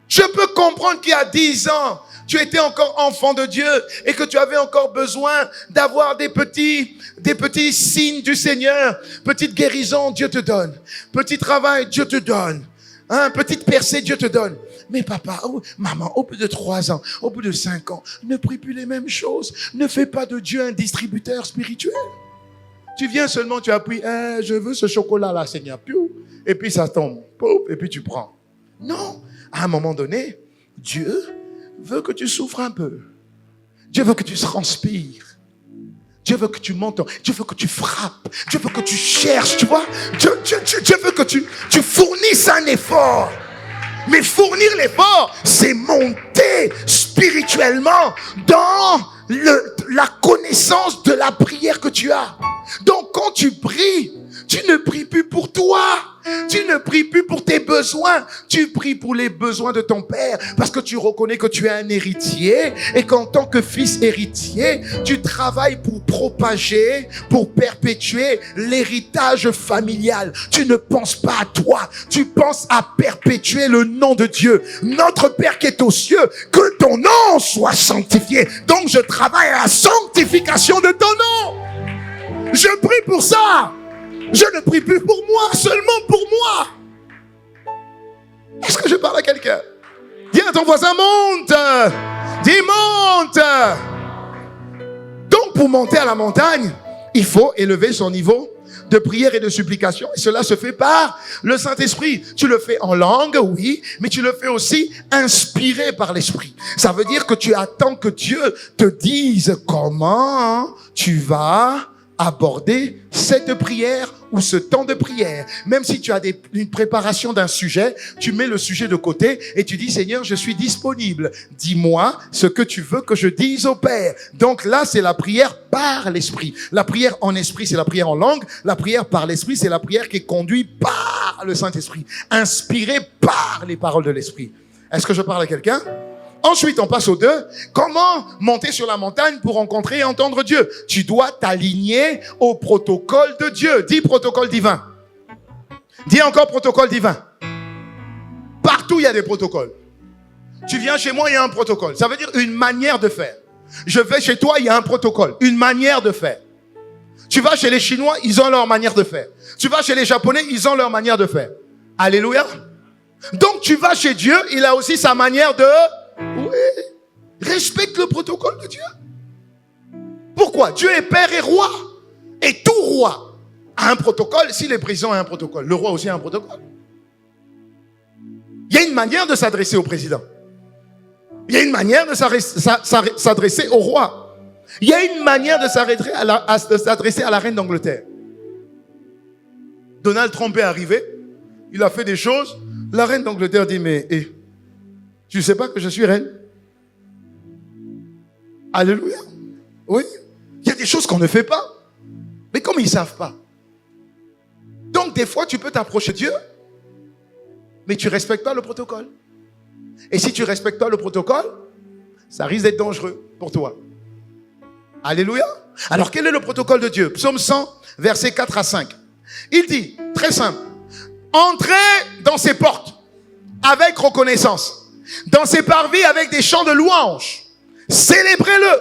Je peux comprendre qu'il y a 10 ans, tu étais encore enfant de Dieu et que tu avais encore besoin d'avoir des petits signes du Seigneur. Petite guérison, Dieu te donne. Petit travail, Dieu te donne. Petite percée, Dieu te donne. Mais papa, maman, au bout de 3 ans, au bout de 5 ans, ne prie plus les mêmes choses. Ne fais pas de Dieu un distributeur spirituel. Tu viens seulement, tu appuies, je veux ce chocolat-là, Seigneur. Et puis ça tombe. Et puis tu prends. Non. À un moment donné, Dieu veut que tu souffres un peu. Dieu veut que tu transpires. Dieu veut que tu montes. Dieu veut que tu frappes. Dieu veut que tu cherches, tu vois. Dieu veut que tu fournisses un effort. Mais fournir l'effort, c'est monter spirituellement dans la connaissance de la prière que tu as. Donc quand tu pries, tu ne pries plus pour toi. Tu ne pries plus pour tes besoins. Tu pries pour les besoins de ton Père parce que tu reconnais que tu es un héritier et qu'en tant que fils héritier, tu travailles pour propager, pour perpétuer l'héritage familial. Tu ne penses pas à toi. Tu penses à perpétuer le nom de Dieu. Notre Père qui est aux cieux, que ton nom soit sanctifié. Donc je travaille à la sanctification de ton nom. Je prie pour ça. Je ne prie plus pour moi, seulement pour moi. Est-ce que je parle à quelqu'un? Dis à ton voisin, monte. Dis, monte. Donc, pour monter à la montagne, il faut élever son niveau de prière et de supplication. Et cela se fait par le Saint-Esprit. Tu le fais en langue, oui, mais tu le fais aussi inspiré par l'Esprit. Ça veut dire que tu attends que Dieu te dise comment tu vas aborder cette prière ou ce temps de prière. Même si tu as une préparation d'un sujet, tu mets le sujet de côté et tu dis, Seigneur, je suis disponible. Dis-moi ce que tu veux que je dise au Père. Donc là, c'est la prière par l'Esprit. La prière en esprit, c'est la prière en langue. La prière par l'Esprit, c'est la prière qui est conduite par le Saint-Esprit, inspirée par les paroles de l'Esprit. Est-ce que je parle à quelqu'un? Ensuite, on passe au 2. Comment monter sur la montagne pour rencontrer et entendre Dieu? Tu dois t'aligner au protocole de Dieu. Dis protocole divin. Dis encore protocole divin. Partout, il y a des protocoles. Tu viens chez moi, il y a un protocole. Ça veut dire une manière de faire. Je vais chez toi, il y a un protocole. Une manière de faire. Tu vas chez les Chinois, ils ont leur manière de faire. Tu vas chez les Japonais, ils ont leur manière de faire. Alléluia. Donc, tu vas chez Dieu, il a aussi sa manière de... Oui, respecte le protocole de Dieu. Pourquoi? Dieu est Père et Roi. Et tout roi a un protocole. Si les présidents ont un protocole, le roi aussi a un protocole. Il y a une manière de s'adresser au président. Il y a une manière de s'adresser au roi. Il y a une manière de s'adresser à la reine d'Angleterre. Donald Trump est arrivé. Il a fait des choses. La reine d'Angleterre dit, mais... tu ne sais pas que je suis reine? Alléluia. Oui. Il y a des choses qu'on ne fait pas. Mais comme ils ne savent pas. Donc, des fois, tu peux t'approcher de Dieu, mais tu ne respectes pas le protocole. Et si tu ne respectes pas le protocole, ça risque d'être dangereux pour toi. Alléluia. Alors, quel est le protocole de Dieu? Psaume 100, versets 4 à 5. Il dit, très simple, entrez dans ses portes avec reconnaissance. Dans ses parvis avec des chants de louange. Célébrez-le.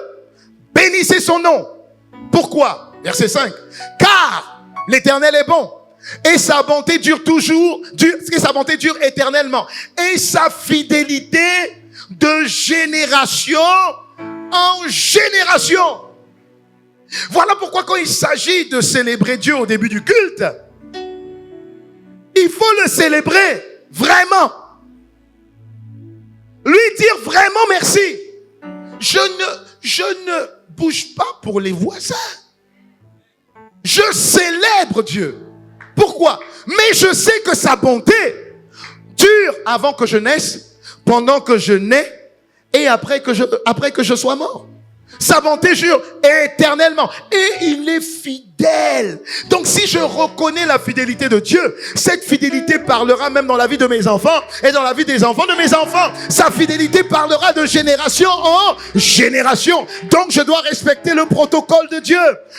Bénissez son nom. Pourquoi? Verset 5. Car l'Éternel est bon. Et sa bonté dure toujours. Et sa bonté dure éternellement. Et sa fidélité de génération en génération. Voilà pourquoi quand il s'agit de célébrer Dieu au début du culte, il faut le célébrer vraiment. Lui dire vraiment merci. Je ne bouge pas pour les voisins. Je célèbre Dieu. Pourquoi? Mais je sais que sa bonté dure avant que je naisse, pendant que je nais et après que je sois mort. Sa bonté dure éternellement. Et il est fidèle. Donc si je reconnais la fidélité de Dieu, cette fidélité parlera même dans la vie de mes enfants et dans la vie des enfants de mes enfants. Sa fidélité parlera de génération en génération. Donc je dois respecter le protocole de Dieu.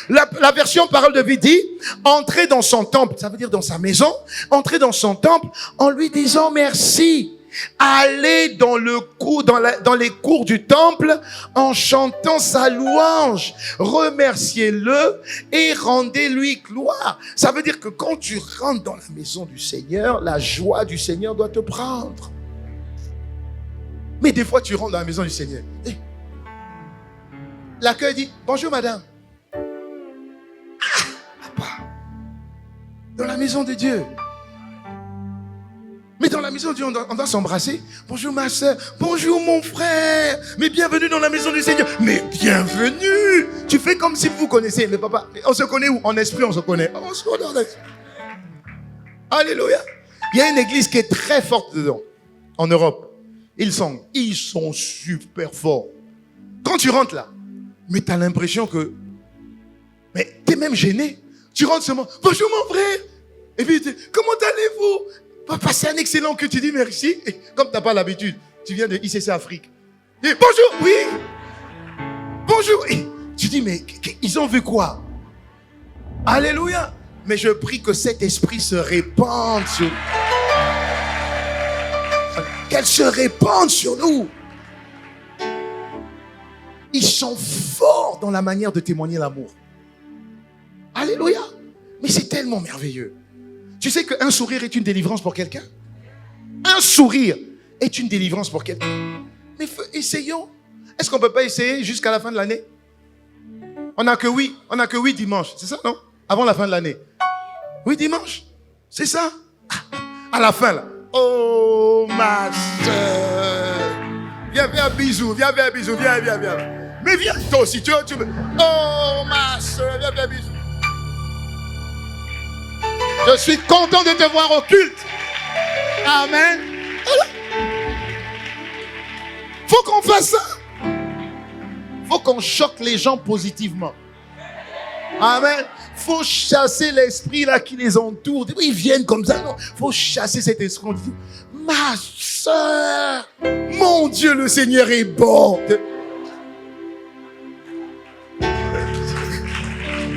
La version Parole de vie dit, entrer dans son temple, ça veut dire dans sa maison, entrer dans son temple en lui disant merci. Allez dans les cours du temple en chantant sa louange. Remerciez-le et rendez-lui gloire. Ça veut dire que quand tu rentres dans la maison du Seigneur, la joie du Seigneur doit te prendre. Mais des fois, tu rentres dans la maison du Seigneur. L'accueil dit, bonjour madame. Papa. Dans la maison de Dieu. Mais dans la maison de Dieu, on doit s'embrasser. Bonjour ma soeur, bonjour mon frère. Mais bienvenue dans la maison du Seigneur. Mais bienvenue. Tu fais comme si vous connaissiez. Mais papa, on se connaît où? En esprit, on se connaît. On se connaît en esprit. Alléluia. Il y a une église qui est très forte dedans. En Europe. Ils sont super forts. Quand tu rentres là, mais tu as l'impression que... Mais tu es même gêné. Tu rentres seulement. Bonjour mon frère. Et puis, comment allez-vous? Papa, c'est un excellent que tu dis merci. Et comme tu n'as pas l'habitude, tu viens de ICC Afrique. Et bonjour, oui. Bonjour. Et tu dis, mais ils ont vu quoi? Alléluia. Mais je prie que cet esprit se répande sur nous. Qu'elle se répande sur nous. Ils sont forts dans la manière de témoigner l'amour. Alléluia. Mais c'est tellement merveilleux. Tu sais qu'un sourire est une délivrance pour quelqu'un? Un sourire est une délivrance pour quelqu'un. Mais essayons. Est-ce qu'on ne peut pas essayer jusqu'à la fin de l'année? On n'a que 8 dimanches. C'est ça, non? Avant la fin de l'année. 8 dimanches. C'est ça. À la fin, là. Oh, ma soeur. Viens, viens, bisous. Viens, viens, bisous. Viens, viens, viens. Mais viens, toi aussi, tu veux. Oh, ma soeur. Viens, viens, bisous. Je suis content de te voir au culte. Amen. Faut qu'on fasse ça. Faut qu'on choque les gens positivement. Amen. Faut chasser l'esprit là qui les entoure. Ils viennent comme ça. Non. Faut chasser cet esprit. On dit, ma soeur, mon Dieu, le Seigneur est bon.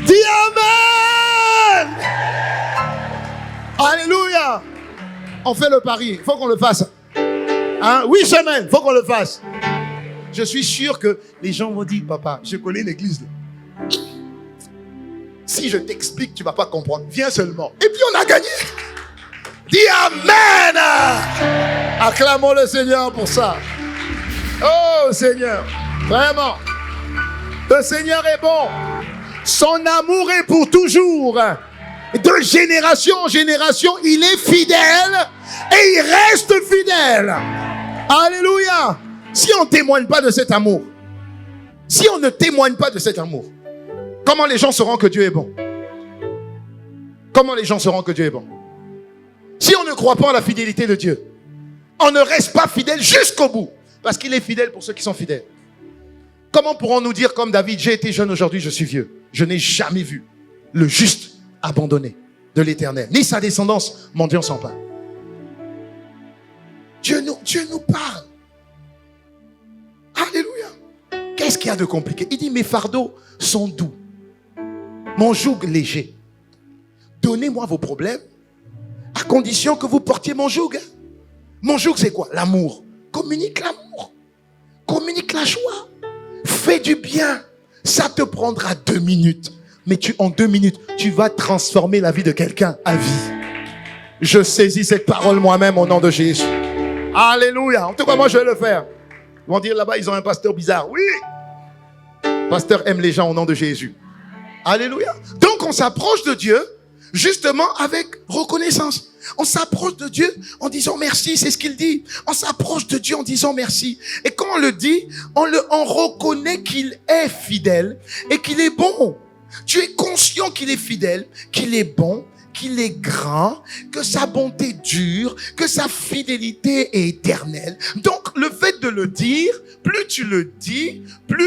Dis Amen. Alléluia. On fait le pari. Il faut qu'on le fasse. Hein? 8 semaines. Il faut qu'on le fasse. Je suis sûr que les gens vont dire, papa, je connais l'église. Si je t'explique, tu ne vas pas comprendre. Viens seulement. Et puis on a gagné. Dis Amen. Acclamons le Seigneur pour ça. Oh Seigneur. Vraiment. Le Seigneur est bon. Son amour est pour toujours. De génération en génération, il est fidèle et il reste fidèle. Alléluia. Si on ne témoigne pas de cet amour, si on ne témoigne pas de cet amour, comment les gens sauront que Dieu est bon? Comment les gens sauront que Dieu est bon? Si on ne croit pas en la fidélité de Dieu, on ne reste pas fidèle jusqu'au bout, parce qu'il est fidèle pour ceux qui sont fidèles. Comment pourrons-nous dire comme David, j'ai été jeune, aujourd'hui je suis vieux? Je n'ai jamais vu le juste abandonné de l'Éternel, ni sa descendance mendiant sans pain. Dieu nous parle. Alléluia. Qu'est-ce qu'il y a de compliqué? Il dit, mes fardeaux sont doux, mon joug léger. Donnez-moi vos problèmes, à condition que vous portiez mon joug. Mon joug, c'est quoi? L'amour. Communique l'amour. Communique la joie. Fais du bien. Ça te prendra 2 minutes. Mais en 2 minutes, tu vas transformer la vie de quelqu'un à vie. Je saisis cette parole moi-même au nom de Jésus. Alléluia. En tout cas, moi, je vais le faire. Ils vont dire là-bas, ils ont un pasteur bizarre. Oui. Le pasteur aime les gens au nom de Jésus. Alléluia. Donc, on s'approche de Dieu justement avec reconnaissance. On s'approche de Dieu en disant merci, c'est ce qu'il dit. On s'approche de Dieu en disant merci. Et quand on le dit, on reconnaît qu'il est fidèle et qu'il est bon. Tu es conscient qu'il est fidèle, qu'il est bon, qu'il est grand, que sa bonté dure, que sa fidélité est éternelle. Donc, le fait de le dire, plus tu le dis, plus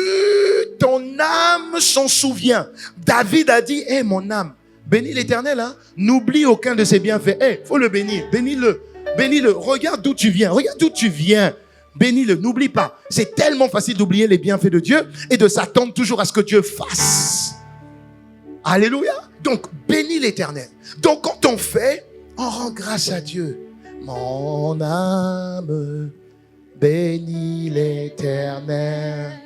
ton âme s'en souvient. David a dit, mon âme, bénis l'Éternel, hein? N'oublie aucun de ses bienfaits. Faut le bénir, bénis-le, bénis-le. Regarde d'où tu viens, bénis-le, n'oublie pas. C'est tellement facile d'oublier les bienfaits de Dieu et de s'attendre toujours à ce que Dieu fasse. Alléluia. Donc, bénis l'Éternel. Donc, quand on fait, on rend grâce à Dieu. Mon âme bénis l'Éternel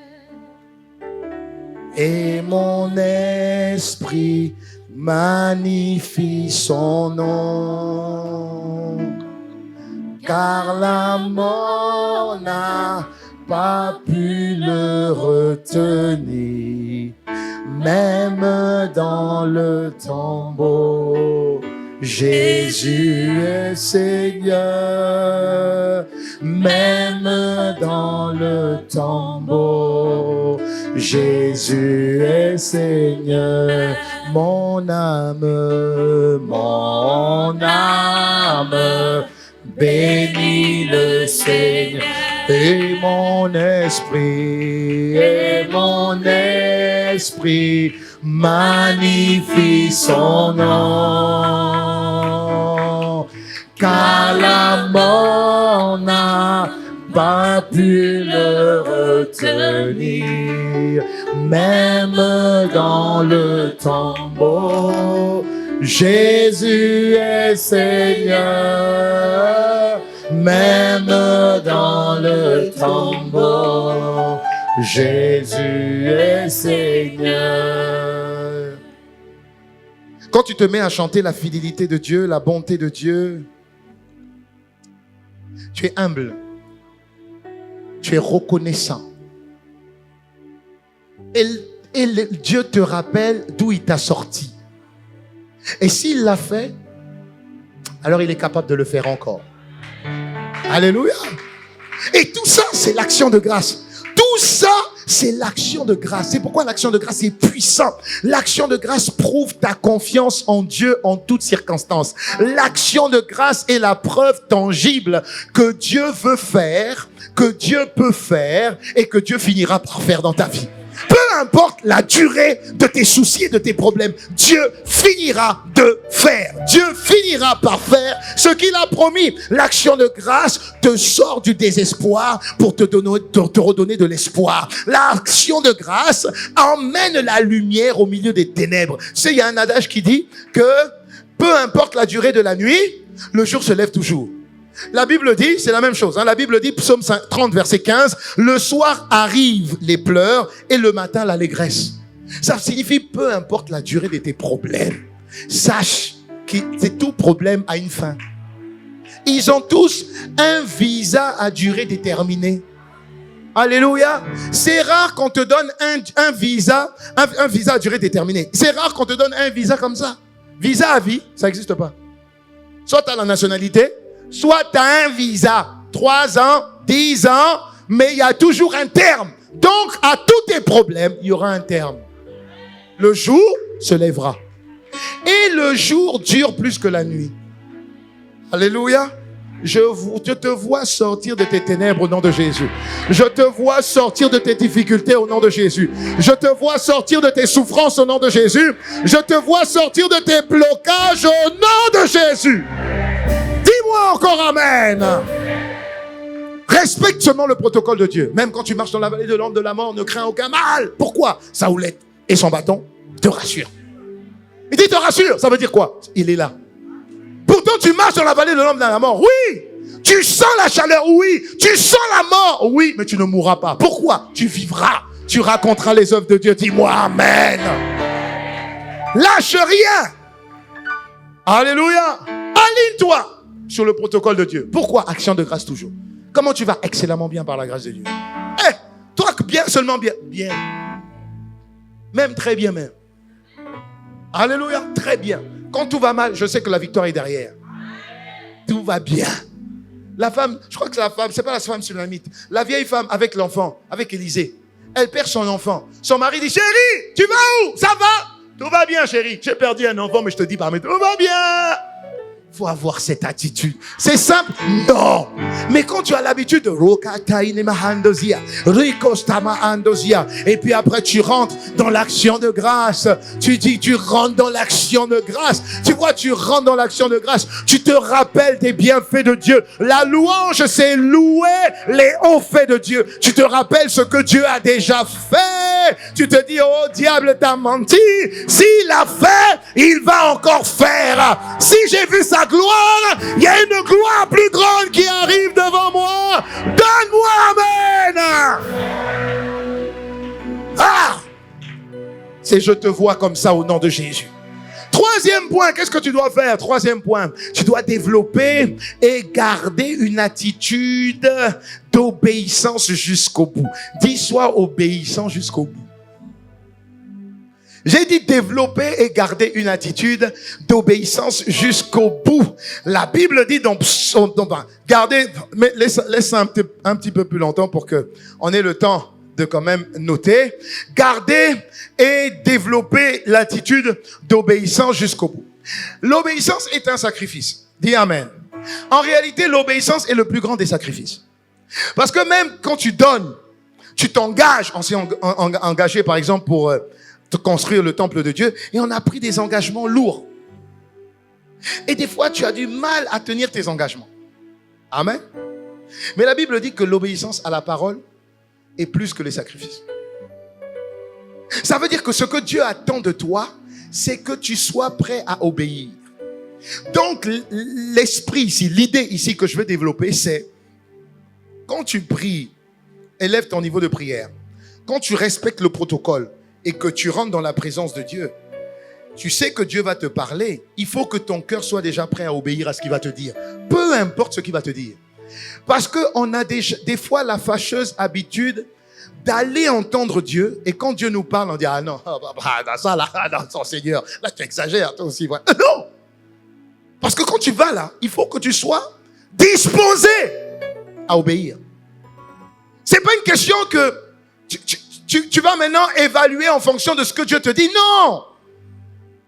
et mon esprit magnifie son nom. Car la mort n'a pas pu le retenir. Même dans le tombeau, Jésus est Seigneur. Même dans le tombeau, Jésus est Seigneur. Mon âme bénis le Seigneur. Et mon esprit magnifie son nom. car la mort n'a pas pu le retenir. Même dans le tombeau, Jésus est Seigneur. Même dans le tombeau, Jésus est Seigneur. Quand tu te mets à chanter la fidélité de Dieu, la bonté de Dieu, tu es humble. Tu es reconnaissant. Et Dieu te rappelle d'où il t'a sorti. Et s'il l'a fait, alors il est capable de le faire encore. Alléluia. Et tout ça, c'est l'action de grâce. Tout ça, c'est l'action de grâce. C'est pourquoi l'action de grâce est puissante. L'action de grâce prouve ta confiance en Dieu en toutes circonstances. L'action de grâce est la preuve tangible que Dieu veut faire, que Dieu peut faire et que Dieu finira par faire dans ta vie. Peu importe la durée de tes soucis et de tes problèmes, Dieu finira de faire. Dieu finira par faire ce qu'il a promis. L'action de grâce te sort du désespoir pour te redonner de l'espoir. L'action de grâce emmène la lumière au milieu des ténèbres. Tu sais, il y a un adage qui dit que peu importe la durée de la nuit, le jour se lève toujours. La Bible dit, c'est la même chose, la Bible dit, psaume 30, verset 15, le soir arrivent les pleurs et le matin l'allégresse. Ça signifie peu importe la durée de tes problèmes, sache que tout problème a une fin. Ils ont tous un visa à durée déterminée. Alléluia. C'est rare qu'on te donne un visa à durée déterminée. C'est rare qu'on te donne un visa comme ça. Visa à vie, ça n'existe pas. Soit tu as la nationalité, soit tu as un visa, 3 ans, 10 ans, mais il y a toujours un terme. Donc, à tous tes problèmes, il y aura un terme. Le jour se lèvera. Et le jour dure plus que la nuit. Alléluia. Je te vois sortir de tes ténèbres au nom de Jésus. Je te vois sortir de tes difficultés au nom de Jésus. Je te vois sortir de tes souffrances au nom de Jésus. Je te vois sortir de tes blocages au nom de Jésus. Dis-moi encore Amen. Respecte seulement le protocole de Dieu. Même quand tu marches dans la vallée de l'ombre de la mort, ne crains aucun mal. Pourquoi? Sa houlette et son bâton te rassurent. Il dit te rassure, ça veut dire quoi? Il est là. Pourtant, tu marches dans la vallée de l'ombre de la mort. Oui. Tu sens la chaleur. Oui. Tu sens la mort. Oui. Mais tu ne mourras pas. Pourquoi? Tu vivras. Tu raconteras les œuvres de Dieu. Dis-moi Amen. Lâche rien. Alléluia. Aligne-toi sur le protocole de Dieu. Pourquoi? Action de grâce toujours. Comment tu vas? Excellemment bien par la grâce de Dieu. Toi, bien, seulement bien. Bien. Même très bien même. Alléluia. Très bien. Quand tout va mal, je sais que la victoire est derrière. Tout va bien. La femme, je crois que la femme, c'est pas la femme sulamite. La vieille femme avec l'enfant, avec Élisée. Elle perd son enfant. Son mari dit, chérie, tu vas où? Ça va? Tout va bien, chérie. J'ai perdu un enfant, mais je te dis pas, mais tout va bien. Faut avoir cette attitude. C'est simple? Non. Mais quand tu as l'habitude de et puis après tu rentres dans l'action de grâce. Tu rentres dans l'action de grâce. Tu vois, tu rentres dans l'action de grâce. Tu te rappelles des bienfaits de Dieu. La louange, c'est louer les hauts faits de Dieu. Tu te rappelles ce que Dieu a déjà fait. Tu te dis, oh, diable t'a menti. S'il a fait, il va encore faire. Si j'ai vu sa gloire, il y a une gloire plus grande qui arrive devant moi. Donne-moi Amen. C'est je te vois comme ça au nom de Jésus. Troisième point, qu'est-ce que tu dois faire? Troisième point, tu dois développer et garder une attitude d'obéissance jusqu'au bout. Dis, sois obéissant jusqu'au bout. J'ai dit développer et garder une attitude d'obéissance jusqu'au bout. La Bible dit donc gardez, mais laisse un petit peu plus longtemps pour que on ait le temps de quand même noter. Garder et développer l'attitude d'obéissance jusqu'au bout. L'obéissance est un sacrifice. Dis Amen. En réalité, l'obéissance est le plus grand des sacrifices. Parce que même quand tu donnes, tu t'engages, on s'est engagé par exemple pour construire le temple de Dieu, et on a pris des engagements lourds. Et des fois, tu as du mal à tenir tes engagements. Amen. Mais la Bible dit que l'obéissance à la parole est plus que les sacrifices. Ça veut dire que ce que Dieu attend de toi, c'est que tu sois prêt à obéir. Donc, l'esprit ici, l'idée ici que je veux développer, c'est quand tu pries, élève ton niveau de prière. Quand tu respectes le protocole et que tu rentres dans la présence de Dieu, tu sais que Dieu va te parler. Il faut que ton cœur soit déjà prêt à obéir à ce qu'il va te dire. Peu importe ce qu'il va te dire. Parce qu'on a des fois la fâcheuse habitude d'aller entendre Dieu, et quand Dieu nous parle, on dit, ah non, ça là, non, Seigneur, là tu exagères, toi aussi. Non! Parce que quand tu vas là, il faut que tu sois disposé à obéir. C'est pas une question que tu vas maintenant évaluer en fonction de ce que Dieu te dit. Non!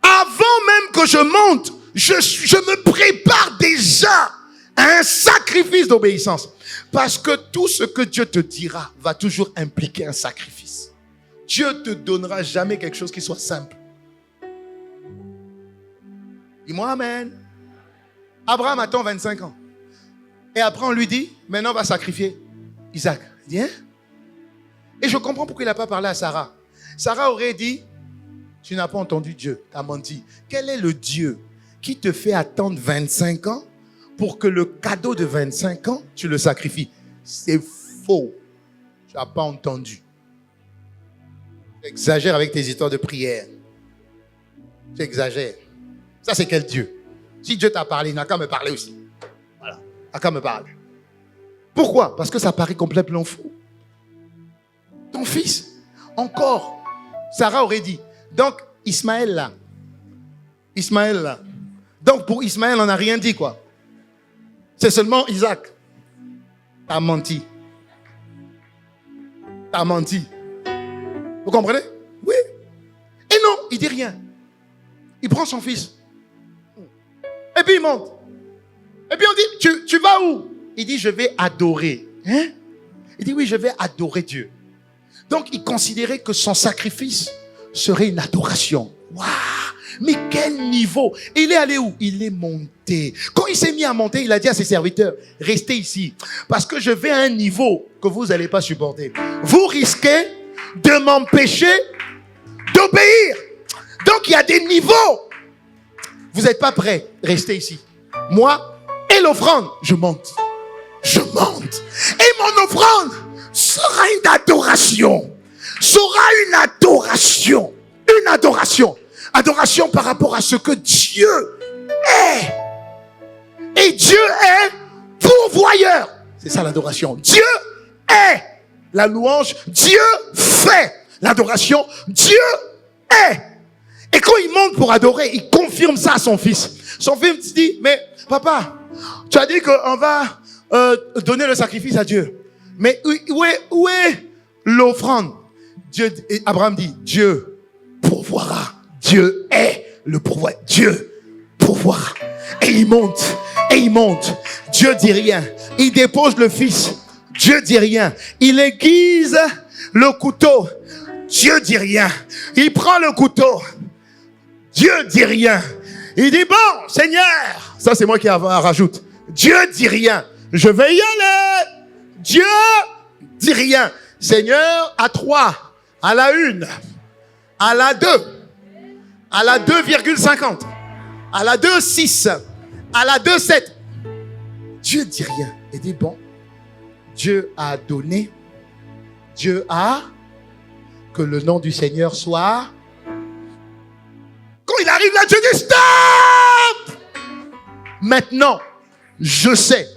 Avant même que je monte, je me prépare déjà à un sacrifice d'obéissance. Parce que tout ce que Dieu te dira va toujours impliquer un sacrifice. Dieu ne te donnera jamais quelque chose qui soit simple. Dis-moi amen. Abraham attend 25 ans. Et après on lui dit, maintenant on va sacrifier Isaac. Il dit, hein? Et je comprends pourquoi il n'a pas parlé à Sarah. Sarah aurait dit, tu n'as pas entendu Dieu, tu as menti. Quel est le Dieu qui te fait attendre 25 ans pour que le cadeau de 25 ans, tu le sacrifies? C'est faux. Tu n'as pas entendu. Tu exagères avec tes histoires de prière. Tu exagères. Ça, c'est quel Dieu? Si Dieu t'a parlé, il n'a qu'à me parler aussi. Voilà. Il n'a qu'à me parler. Pourquoi? Parce que ça paraît complètement faux. Ton fils, encore. Sarah aurait dit, donc Ismaël là. Donc pour Ismaël, on n'a rien dit quoi. C'est seulement Isaac. T'as menti. T'as menti. Vous comprenez? Oui. Et non, il dit rien. Il prend son fils. Et puis il monte. Et puis on dit, tu vas où? Il dit, je vais adorer. Hein? Il dit, oui, je vais adorer Dieu. Donc il considérait que son sacrifice serait une adoration. Waouh! Mais quel niveau! Il est allé où? Il est monté. Quand il s'est mis à monter, il a dit à ses serviteurs, restez ici. Parce que je vais à un niveau que vous n'allez pas supporter. Vous risquez de m'empêcher d'obéir. Donc il y a des niveaux. Vous n'êtes pas prêts. Restez ici. Moi et l'offrande, je monte. Je monte. Et mon offrande sera une adoration. Une adoration. Adoration par rapport à ce que Dieu est. Et Dieu est pourvoyeur. C'est ça l'adoration. Dieu est. La louange, Dieu fait. L'adoration, Dieu est. Et quand il monte pour adorer, il confirme ça à son fils. Son fils dit, mais papa, tu as dit qu'on va donner le sacrifice à Dieu. Mais où est l'offrande? Abraham dit, Dieu pourvoira. Dieu est le pourvoyeur. Dieu pourvoira. Et il monte. Dieu dit rien. Il dépose le fils. Dieu dit rien. Il aiguise le couteau. Dieu dit rien. Il prend le couteau. Dieu dit rien. Il dit, bon, Seigneur. Ça, c'est moi qui rajoute. Dieu dit rien. Je vais y aller. Dieu dit rien. Seigneur, à 3, à la 1, à la 2, à la 2,50, à la 2,6, à la 2,7. Dieu dit rien. Il dit, bon, Dieu a donné. Dieu a. Que le nom du Seigneur soit. Quand il arrive là, Dieu dit, stop! Maintenant, je sais.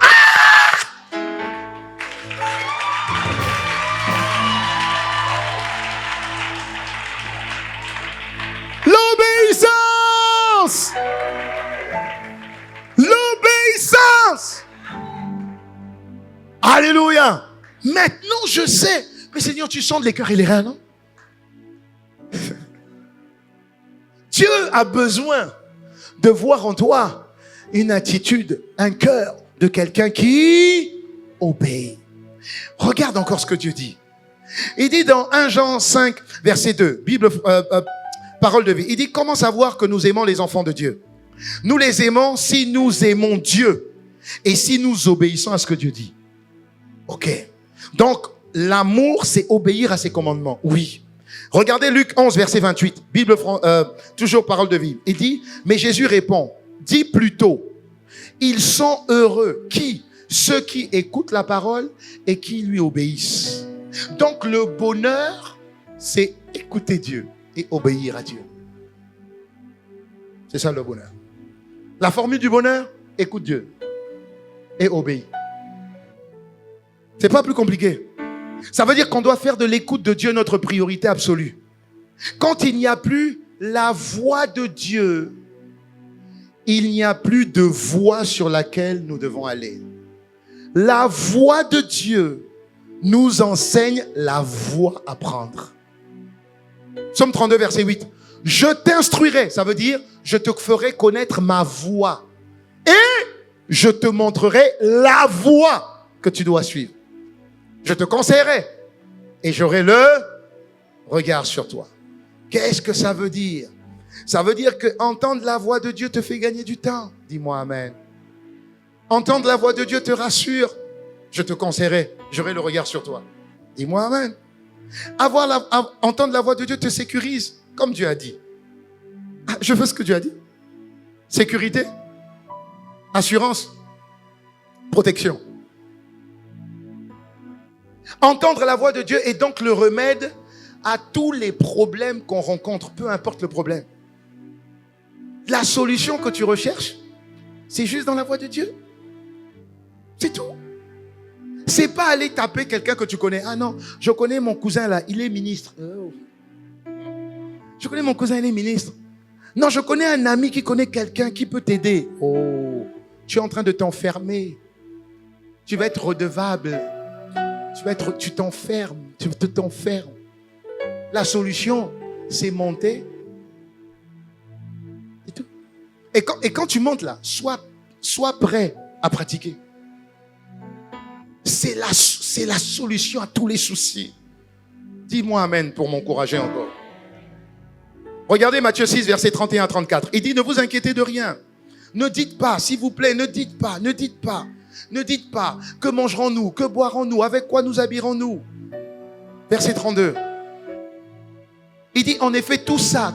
L'obéissance! L'obéissance! Alléluia! Maintenant, je sais. Mais Seigneur, tu sondes les cœurs et les reins, non? Dieu a besoin de voir en toi une attitude, un cœur de quelqu'un qui obéit. Regarde encore ce que Dieu dit. Il dit dans 1 Jean 5, verset 2, Bible, parole de vie. Il dit, comment savoir que nous aimons les enfants de Dieu? Nous les aimons si nous aimons Dieu et si nous obéissons à ce que Dieu dit. Ok. Donc, l'amour, c'est obéir à ses commandements. Oui. Regardez Luc 11, verset 28. Toujours parole de vie. Il dit, mais Jésus répond, dis plutôt, ils sont heureux. Qui? Ceux qui écoutent la parole et qui lui obéissent. Donc, le bonheur, c'est écouter Dieu et obéir à Dieu. C'est ça le bonheur. La formule du bonheur, écoute Dieu et obéis. C'est pas plus compliqué. Ça veut dire qu'on doit faire de l'écoute de Dieu notre priorité absolue. Quand il n'y a plus la voix de Dieu, il n'y a plus de voie sur laquelle nous devons aller. La voix de Dieu nous enseigne la voie à prendre. Psaume 32, verset 8. Je t'instruirai, ça veut dire je te ferai connaître ma voie et je te montrerai la voie que tu dois suivre. Je te conseillerai et j'aurai le regard sur toi. Qu'est-ce que ça veut dire? Ça veut dire que entendre la voix de Dieu te fait gagner du temps. Dis-moi amen. Entendre la voix de Dieu te rassure. Je te conseillerai, j'aurai le regard sur toi. Dis-moi amen. Entendre la voix de Dieu te sécurise, comme Dieu a dit. Je veux ce que Dieu a dit. Sécurité, assurance, protection. Entendre la voix de Dieu est donc le remède à tous les problèmes qu'on rencontre, peu importe le problème. La solution que tu recherches, c'est juste dans la voix de Dieu. C'est tout. C'est pas aller taper quelqu'un que tu connais. Ah non, je connais mon cousin là, il est ministre. Oh. Je connais mon cousin, il est ministre. Non, je connais un ami qui connaît quelqu'un qui peut t'aider. Oh, tu es en train de t'enfermer. Tu vas être redevable. Tu t'enfermes. Tu t'enfermes. La solution, c'est monter. C'est tout. Et quand tu montes là, sois prêt à pratiquer. C'est la solution à tous les soucis. Dis-moi amen pour m'encourager encore. Regardez Matthieu 6, versets 31 à 34. Il dit, ne vous inquiétez de rien. Ne dites pas, s'il vous plaît, ne dites pas. Ne dites pas, que mangerons-nous, que boirons-nous, avec quoi nous habillerons-nous. Verset 32. Il dit, en effet, tout ça,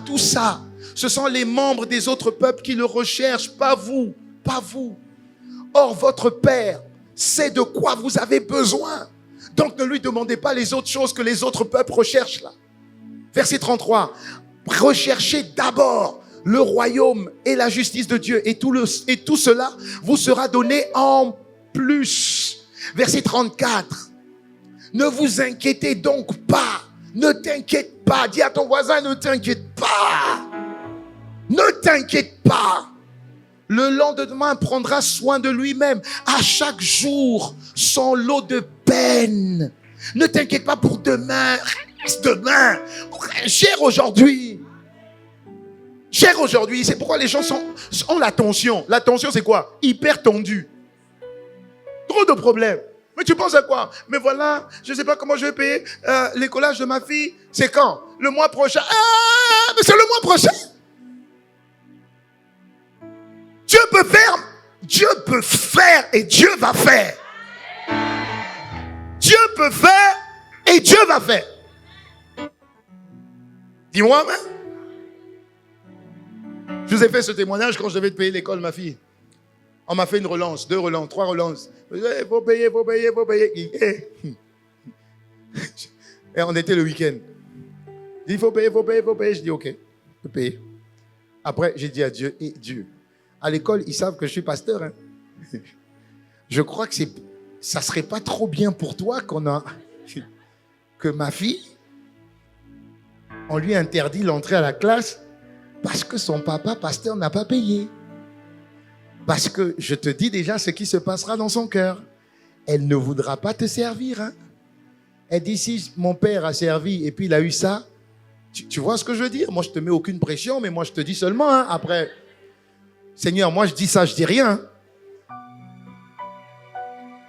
ce sont les membres des autres peuples qui le recherchent, pas vous. Or, votre Père sait de quoi vous avez besoin. Donc, ne lui demandez pas les autres choses que les autres peuples recherchent là. Verset 33. Recherchez d'abord le royaume et la justice de Dieu et tout cela vous sera donné en plus. Verset 34. Ne vous inquiétez donc pas. Ne t'inquiète pas. Dis à ton voisin, ne t'inquiète pas. Ne t'inquiète pas. Le lendemain prendra soin de lui-même. À chaque jour, son lot de peine. Ne t'inquiète pas pour demain. Demain. Cher aujourd'hui. C'est pourquoi les gens ont la tension. La tension, c'est quoi? Hyper tendu. Trop de problèmes. Mais tu penses à quoi? Mais voilà, je ne sais pas comment je vais payer l'écolage de ma fille. C'est quand? Le mois prochain. Ah, mais c'est le mois prochain. Dieu peut faire et Dieu va faire. Dieu peut faire et Dieu va faire. Dis-moi amen. Je vous ai fait ce témoignage quand je devais payer l'école de ma fille. On m'a fait une relance, 2 relances, 3 relances. Il faut payer. Et on était le week-end. Il faut payer. Je dis ok, je peux payer. Après, j'ai dit à Dieu, et Dieu. À l'école, ils savent que je suis pasteur. Hein. Je crois que ça serait pas trop bien pour toi que ma fille, on lui interdit l'entrée à la classe parce que son papa, pasteur, n'a pas payé. Parce que je te dis déjà ce qui se passera dans son cœur. Elle ne voudra pas te servir. Hein. Elle dit, si mon père a servi et puis il a eu ça, tu vois ce que je veux dire? Moi, je te mets aucune pression, mais moi, je te dis seulement, hein, après, Seigneur, moi, je dis ça, je dis rien.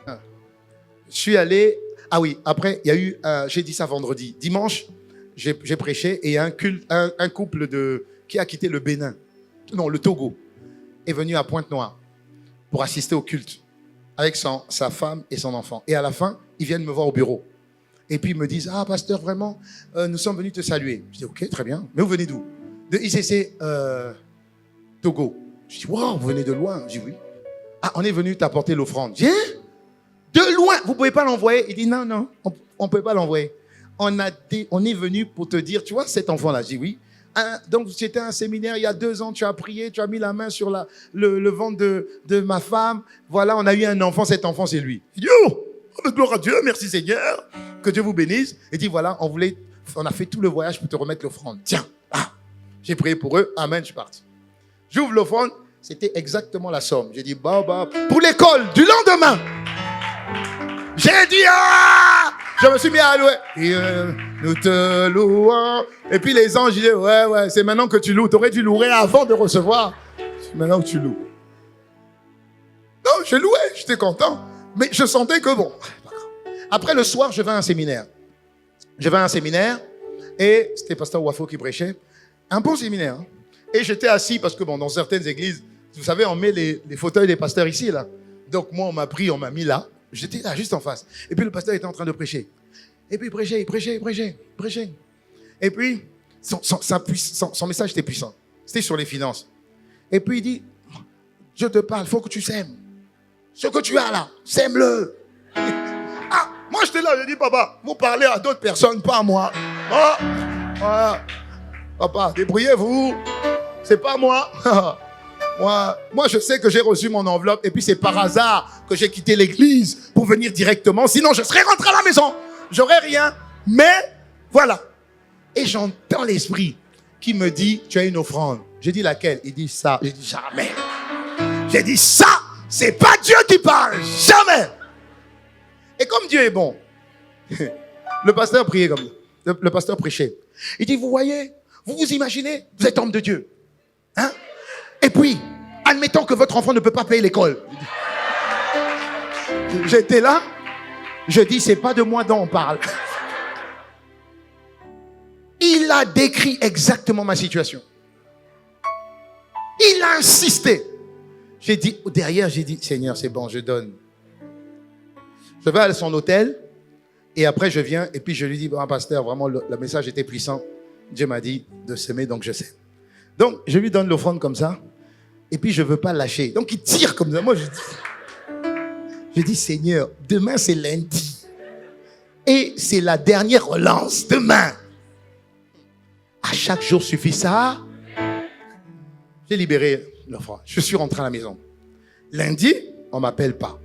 Je suis allé... Ah oui, après, il y a eu... j'ai dit ça vendredi. Dimanche, j'ai prêché et il y a un couple qui a quitté le Bénin. Non, le Togo. est venu à Pointe-Noire pour assister au culte avec sa femme et son enfant. Et à la fin, ils viennent me voir au bureau. Et puis ils me disent, ah pasteur, vraiment, nous sommes venus te saluer. Je dis, ok, très bien. Mais vous venez d'où? De ICC Togo. Je dis, wow, vous venez de loin. Je dis, oui. Ah, on est venu t'apporter l'offrande. Je dis, hein? De loin, vous ne pouvez pas l'envoyer? Il dit, non, non, on ne peut pas l'envoyer. On est venu pour te dire, tu vois cet enfant-là? Je dis, oui. Donc, c'était un séminaire il y a 2 ans, tu as prié, tu as mis la main sur le ventre de ma femme. Voilà, on a eu un enfant, cet enfant, c'est lui. Je dis, oh, gloire à Dieu, merci Seigneur, que Dieu vous bénisse. Et dit, voilà, on a fait tout le voyage pour te remettre l'offrande. Tiens, j'ai prié pour eux, amen, je suis parti. J'ouvre l'offrande, c'était exactement la somme. J'ai dit, bah, pour l'école du lendemain. J'ai dit, je me suis mis à louer. Et nous te louons. Et puis les anges disaient, ouais, c'est maintenant que tu loues. Tu aurais dû louer avant de recevoir. C'est maintenant que tu loues. Non, je louais, j'étais content. Mais je sentais que bon. Après le soir, je vais à un séminaire. Et c'était pasteur Wafo qui prêchait. Un bon séminaire. Hein. Et j'étais assis parce que bon, dans certaines églises, vous savez, on met les fauteuils des pasteurs ici, là. Donc moi, on m'a mis là. J'étais là, juste en face. Et puis le pasteur était en train de prêcher. Et puis il prêchait. Et puis, son message était puissant. C'était sur les finances. Et puis il dit, je te parle, il faut que tu sèmes. Ce que tu as là, sème-le. Moi j'étais là, j'ai dit, papa, vous parlez à d'autres personnes, pas à moi. Papa, débrouillez-vous. C'est pas moi. Moi, je sais que j'ai reçu mon enveloppe et puis c'est par hasard que j'ai quitté l'église pour venir directement. Sinon, je serais rentré à la maison. J'aurais rien. Mais, voilà. Et j'entends l'esprit qui me dit, tu as une offrande. J'ai dit laquelle? Il dit ça. J'ai dit jamais. J'ai dit ça, c'est pas Dieu qui parle. Jamais. Et comme Dieu est bon, le pasteur priait comme ça. Le pasteur prêchait. Il dit, vous voyez, vous vous imaginez, vous êtes homme de Dieu. Hein? Et puis, admettons que votre enfant ne peut pas payer l'école. J'étais là, je dis, c'est pas de moi dont on parle. Il a décrit exactement ma situation. Il a insisté. J'ai dit, derrière, j'ai dit, Seigneur, c'est bon, je donne. Je vais à son hôtel, et après je viens, et puis je lui dis, bon, pasteur, vraiment, le message était puissant. Dieu m'a dit de s'aimer, donc je sais. Donc, je lui donne l'offrande comme ça. Et puis, je ne veux pas lâcher. Donc, il tire comme ça. Moi, je dis, Seigneur, demain, c'est lundi. Et c'est la dernière relance. Demain. À chaque jour suffit ça. J'ai libéré l'offrande. Je suis rentré à la maison. Lundi, on ne m'appelle pas.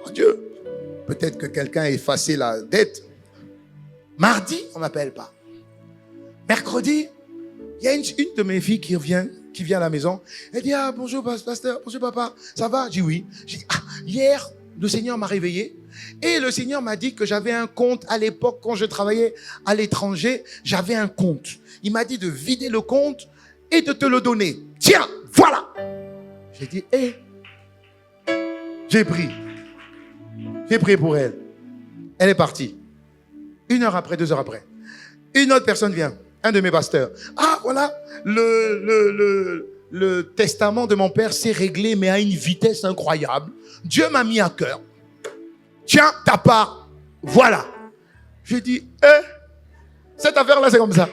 Oh Dieu. Peut-être que quelqu'un a effacé la dette. Mardi, on ne m'appelle pas. Mercredi, il y a une de mes filles qui vient à la maison. Elle dit, bonjour pasteur, bonjour papa, ça va? Je dis oui. Je dis, hier, le Seigneur m'a réveillé et le Seigneur m'a dit que j'avais un compte à l'époque quand je travaillais à l'étranger. J'avais un compte. Il m'a dit de vider le compte et de te le donner. Tiens, voilà. J'ai dit, j'ai prié. J'ai prié pour elle. Elle est partie. 1 heure après, 2 heures après. Une autre personne vient. Un de mes pasteurs. Voilà, le testament de mon père s'est réglé, mais à une vitesse incroyable. Dieu m'a mis à cœur. Tiens, ta part. Voilà. J'ai dit, cette affaire-là, c'est comme ça.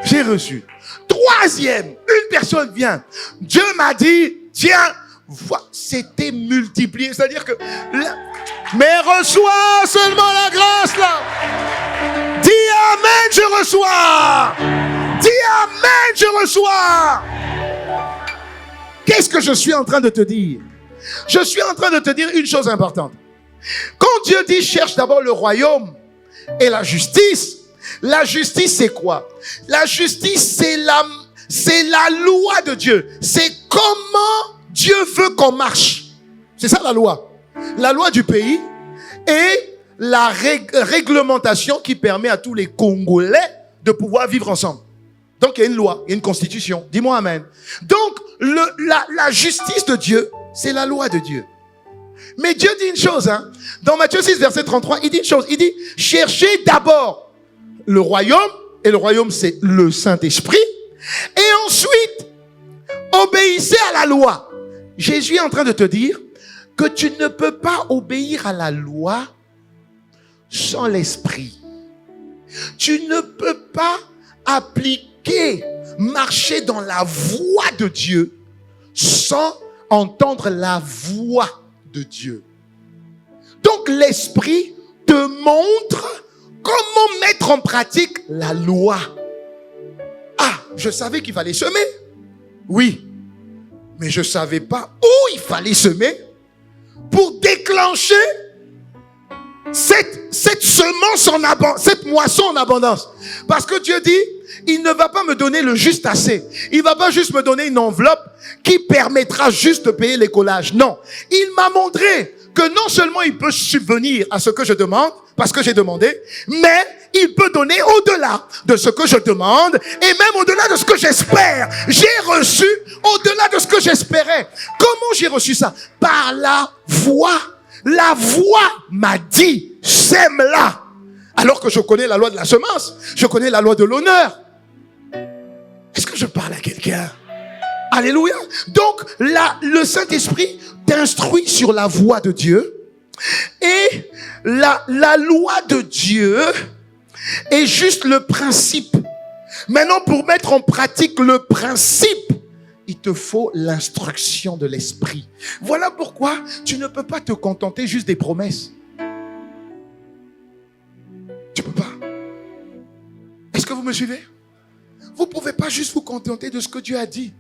J'ai reçu. 3e, une personne vient. Dieu m'a dit, tiens, c'était multiplié. C'est-à-dire que, mais reçois seulement la grâce, là. Dis amen, je reçois. Dis amen, je reçois. Qu'est-ce que je suis en train de te dire? Je suis en train de te dire une chose importante. Quand Dieu dit cherche d'abord le royaume et la justice c'est quoi? La justice c'est la loi de Dieu. C'est comment Dieu veut qu'on marche. C'est ça la loi. La loi du pays et la réglementation qui permet à tous les Congolais de pouvoir vivre ensemble. Donc, il y a une loi, il y a une constitution. Dis-moi amen. Donc, la justice de Dieu, c'est la loi de Dieu. Mais Dieu dit une chose, dans Matthieu 6, verset 33, il dit une chose. Il dit, cherchez d'abord le royaume, et le royaume, c'est le Saint-Esprit. Et ensuite, obéissez à la loi. Jésus est en train de te dire que tu ne peux pas obéir à la loi sans l'esprit. Tu ne peux pas appliquer, marcher dans la voie de Dieu sans entendre la voix de Dieu. Donc l'esprit te montre comment mettre en pratique la loi. Ah, je savais qu'il fallait semer. Oui, mais je ne savais pas où il fallait semer pour déclencher cette semence en abondance, cette moisson en abondance. Parce que Dieu dit, il ne va pas me donner le juste assez. Il va pas juste me donner une enveloppe qui permettra juste de payer les collages. Non, il m'a montré que non seulement il peut subvenir à ce que je demande, parce que j'ai demandé, mais il peut donner au-delà de ce que je demande et même au-delà de ce que j'espère. J'ai reçu au-delà de ce que j'espérais. Comment j'ai reçu ça? Par la voix. La voix m'a dit, sème-la. Alors que je connais la loi de la semence, je connais la loi de l'honneur. Est-ce que je parle à quelqu'un? Alléluia. Donc, le Saint-Esprit t'instruit sur la voie de Dieu. Et la loi de Dieu est juste le principe. Maintenant, pour mettre en pratique le principe, il te faut l'instruction de l'Esprit. Voilà pourquoi tu ne peux pas te contenter juste des promesses. Tu peux pas. Est-ce que vous me suivez? Vous ne pouvez pas juste vous contenter de ce que Dieu a dit.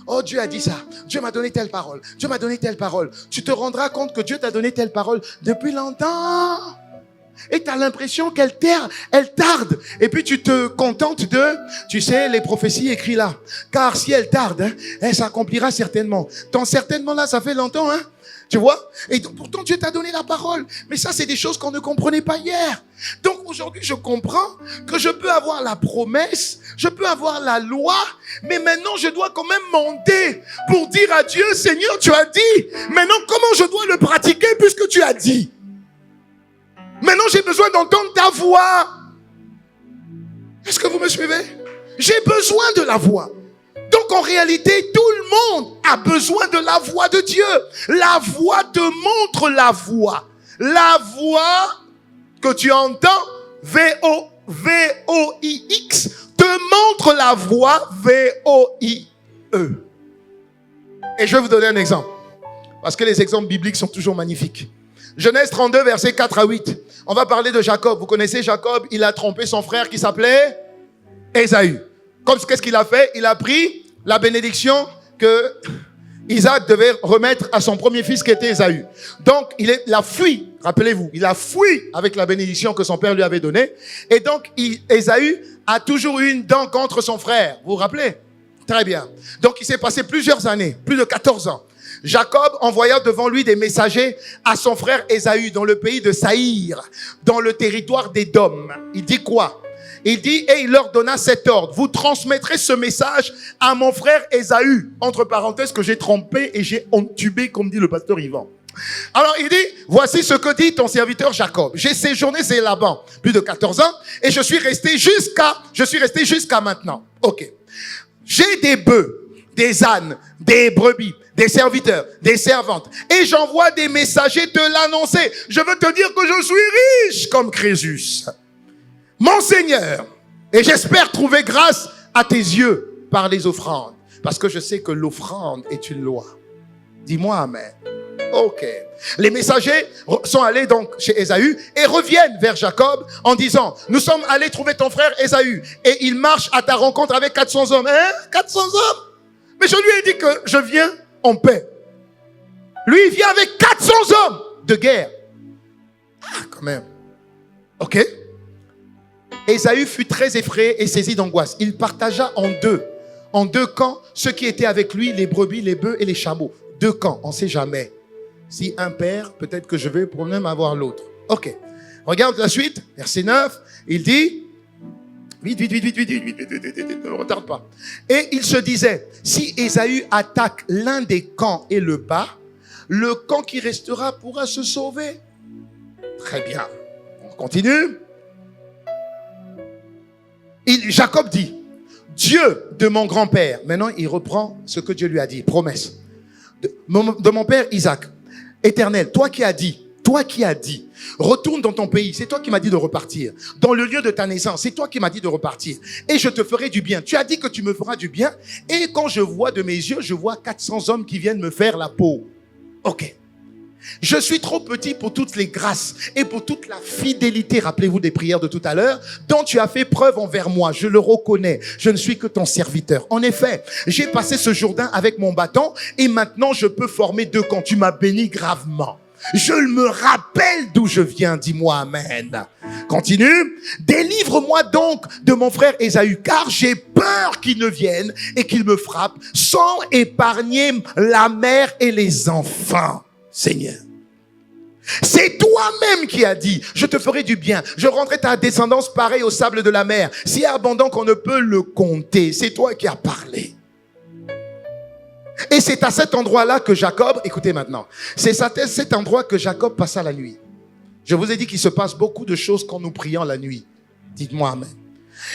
Oh, Dieu a dit ça. Dieu m'a donné telle parole. Dieu m'a donné telle parole. Tu te rendras compte que Dieu t'a donné telle parole depuis longtemps. Et tu as l'impression qu'elle tarde. Et puis tu te contentes de, tu sais, les prophéties écrites là. Car si elle tarde, elle s'accomplira certainement. Tant certainement là, ça fait longtemps, hein. Tu vois? Et donc, pourtant, Dieu t'a donné la parole. Mais ça, c'est des choses qu'on ne comprenait pas hier. Donc, aujourd'hui, je comprends que je peux avoir la promesse, je peux avoir la loi, mais maintenant, je dois quand même monter pour dire à Dieu, Seigneur, tu as dit. Maintenant, comment je dois le pratiquer puisque tu as dit? Maintenant, j'ai besoin d'entendre ta voix. Est-ce que vous me suivez? J'ai besoin de la voix. Donc, en réalité, tout le monde a besoin de la voix de Dieu. La voix te montre la voix. La voix que tu entends, V-O-I-X, te montre la voix, V-O-I-E. Et je vais vous donner un exemple. Parce que les exemples bibliques sont toujours magnifiques. Genèse 32, versets 4 à 8. On va parler de Jacob. Vous connaissez Jacob? Il a trompé son frère qui s'appelait Ésaü. Qu'est-ce qu'il a fait? Il a pris la bénédiction que Isaac devait remettre à son premier fils qui était Ésaü. Donc, il a fui. Rappelez-vous, il a fui avec la bénédiction que son père lui avait donnée. Et donc, Ésaü a toujours eu une dent contre son frère. Vous vous rappelez? Très bien. Donc, il s'est passé plusieurs années, plus de 14 ans. Jacob envoya devant lui des messagers à son frère Ésaü dans le pays de Saïr, dans le territoire d'Édom. Il dit quoi? Il dit, et il leur donna cet ordre: vous transmettrez ce message à mon frère Ésaü, entre parenthèses, que j'ai trompé et j'ai entubé, comme dit le pasteur Yvan. Alors il dit, voici ce que dit ton serviteur Jacob. J'ai séjourné chez Laban plus de 14 ans et je suis resté jusqu'à maintenant. Ok. J'ai des bœufs, des ânes, des brebis, des serviteurs, des servantes. Et j'envoie des messagers te l'annoncer. Je veux te dire que je suis riche comme Crésus. Mon Seigneur, et j'espère trouver grâce à tes yeux par les offrandes. Parce que je sais que l'offrande est une loi. Dis-moi amen. Ok. Les messagers sont allés donc chez Ésaü et reviennent vers Jacob en disant, nous sommes allés trouver ton frère Ésaü et il marche à ta rencontre avec 400 hommes. Hein? 400 hommes? Mais je lui ai dit que je viens en paix. Lui, il vient avec 400 hommes de guerre. Ah, quand même. Ok. Ésaü fut très effrayé et saisi d'angoisse. Il partagea en deux camps, ceux qui étaient avec lui, les brebis, les bœufs et les chameaux. 2 camps, on ne sait jamais. Si un perd, peut-être que je vais pour même avoir l'autre. Ok. Regarde la suite, verset 9. Il dit, vite, ne me retarde pas. Et il se disait, si Ésaü attaque l'un des camps et le bat, le camp qui restera pourra se sauver. Très bien. On continue. Jacob dit, Dieu de mon grand-père. Maintenant, il reprend ce que Dieu lui a dit. Promesse. De mon père Isaac. Éternel, toi qui as dit, retourne dans ton pays. C'est toi qui m'as dit de repartir. Dans le lieu de ta naissance, c'est toi qui m'as dit de repartir. Et je te ferai du bien. Tu as dit que tu me feras du bien. Et quand je vois de mes yeux, je vois 400 hommes qui viennent me faire la peau. Ok. Je suis trop petit pour toutes les grâces et pour toute la fidélité, rappelez-vous des prières de tout à l'heure, dont tu as fait preuve envers moi. Je le reconnais. Je ne suis que ton serviteur. En effet, j'ai passé ce Jourdain avec mon bâton et maintenant je peux former 2 camps. Tu m'as béni gravement. Je me rappelle d'où je viens. Dis-moi amen. Continue. Délivre-moi donc de mon frère Ésaü, car j'ai peur qu'il ne vienne et qu'il me frappe sans épargner la mère et les enfants. Seigneur, c'est toi-même qui as dit, je te ferai du bien, je rendrai ta descendance pareille au sable de la mer, si abondant qu'on ne peut le compter. C'est toi qui as parlé. Et c'est à cet endroit-là que Jacob, écoutez maintenant, c'est à cet endroit que Jacob passa la nuit. Je vous ai dit qu'il se passe beaucoup de choses quand nous prions la nuit. Dites-moi amen.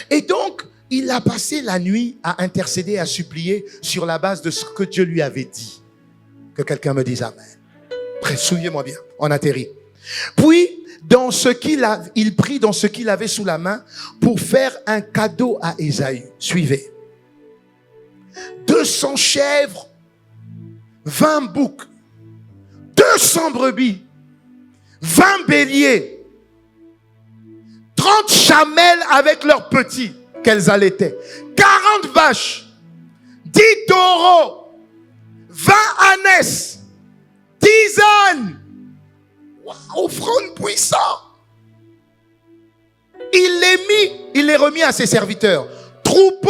Et donc, il a passé la nuit à intercéder, à supplier sur la base de ce que Dieu lui avait dit. Que quelqu'un me dise amen. Souvenez-moi bien, on atterrit. Puis, il prit dans ce qu'il avait sous la main pour faire un cadeau à Ésaü. Suivez. 200 chèvres, 20 boucs, 200 brebis, 20 béliers, 30 chamelles avec leurs petits qu'elles allaitaient, 40 vaches, 10 taureaux, 20 ânesses, 10 ânes. Wow, offrande puissante. Il les remis à ses serviteurs, troupeau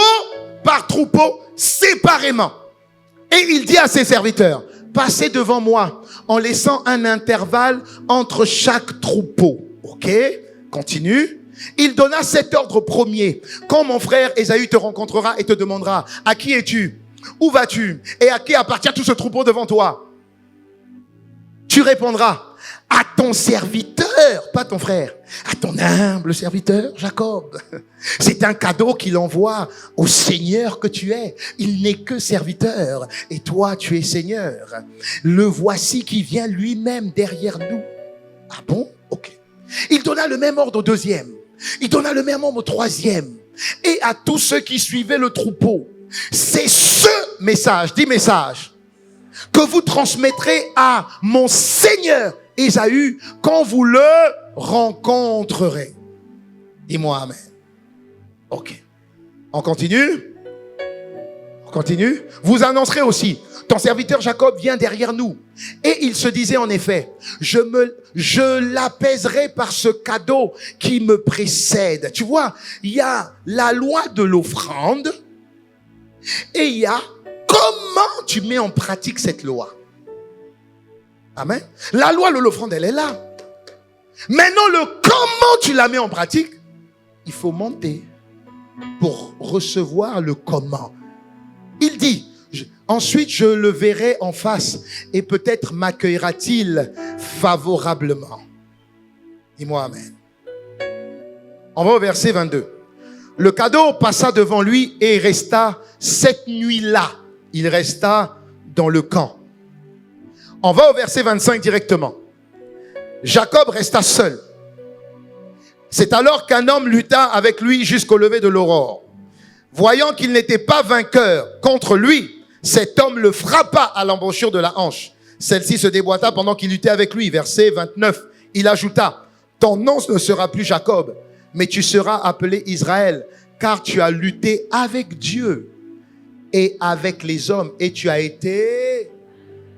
par troupeau, séparément. Et il dit à ses serviteurs, passez devant moi en laissant un intervalle entre chaque troupeau. Ok, continue. Il donna cet ordre premier. Quand mon frère Ésaü te rencontrera et te demandera, à qui es-tu? Où vas-tu? Et à qui appartient tout ce troupeau devant toi? Tu répondras, à ton serviteur, pas ton frère, à ton humble serviteur, Jacob. C'est un cadeau qu'il envoie au Seigneur que tu es. Il n'est que serviteur et toi tu es Seigneur. Le voici qui vient lui-même derrière nous. Ah bon? Ok. Il donna le même ordre au deuxième. Il donna le même ordre au troisième. Et à tous ceux qui suivaient le troupeau. C'est ce message, dis message, que vous transmettrez à mon Seigneur Ésaü quand vous le rencontrerez. Dis-moi amen. Ok. On continue? On continue? Vous annoncerez aussi, ton serviteur Jacob vient derrière nous. Et il se disait en effet, je l'apaiserai par ce cadeau qui me précède. Tu vois, il y a la loi de l'offrande et il y a comment tu mets en pratique cette loi. Amen. La loi de l'offrande, elle est là. Maintenant, comment tu la mets en pratique, il faut monter pour recevoir le comment. Il dit, ensuite je le verrai en face et peut-être m'accueillera-t-il favorablement. Dis-moi amen. On va au verset 22. Le cadeau passa devant lui et resta cette nuit-là. Il resta dans le camp. On va au verset 25 directement. Jacob resta seul. C'est alors qu'un homme lutta avec lui jusqu'au lever de l'aurore. Voyant qu'il n'était pas vainqueur contre lui, cet homme le frappa à l'embouchure de la hanche. Celle-ci se déboîta pendant qu'il luttait avec lui. Verset 29. Il ajouta, ton nom ne sera plus Jacob, mais tu seras appelé Israël, car tu as lutté avec Dieu et avec les hommes, et tu as été...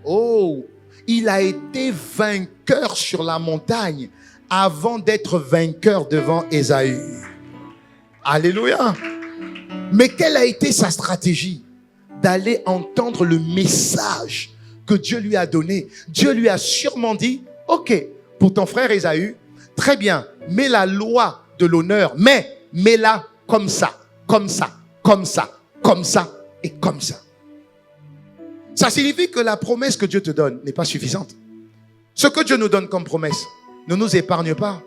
Oh, il a été vainqueur sur la montagne avant d'être vainqueur devant Ésaü. Alléluia. Mais quelle a été sa stratégie? D'aller entendre le message que Dieu lui a donné. Dieu lui a sûrement dit, ok, pour ton frère Ésaü, très bien, mets la loi de l'honneur, mais mets-la comme ça, comme ça, comme ça, comme ça et comme ça. Ça signifie que la promesse que Dieu te donne n'est pas suffisante. Ce que Dieu nous donne comme promesse ne nous épargne pas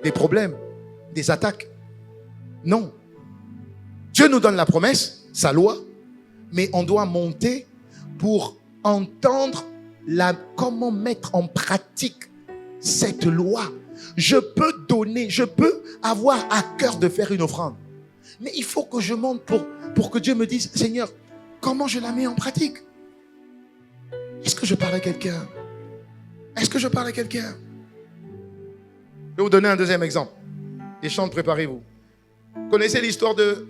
des problèmes, des attaques. Non. Dieu nous donne la promesse, sa loi, mais on doit monter pour entendre comment mettre en pratique cette loi. Je peux donner, je peux avoir à cœur de faire une offrande. Mais il faut que je monte pour que Dieu me dise, Seigneur, comment je la mets en pratique? Est-ce que je parle à quelqu'un? Est-ce que je parle à quelqu'un? Je vais vous donner un deuxième exemple. Les chants, préparez-vous. Vous connaissez l'histoire de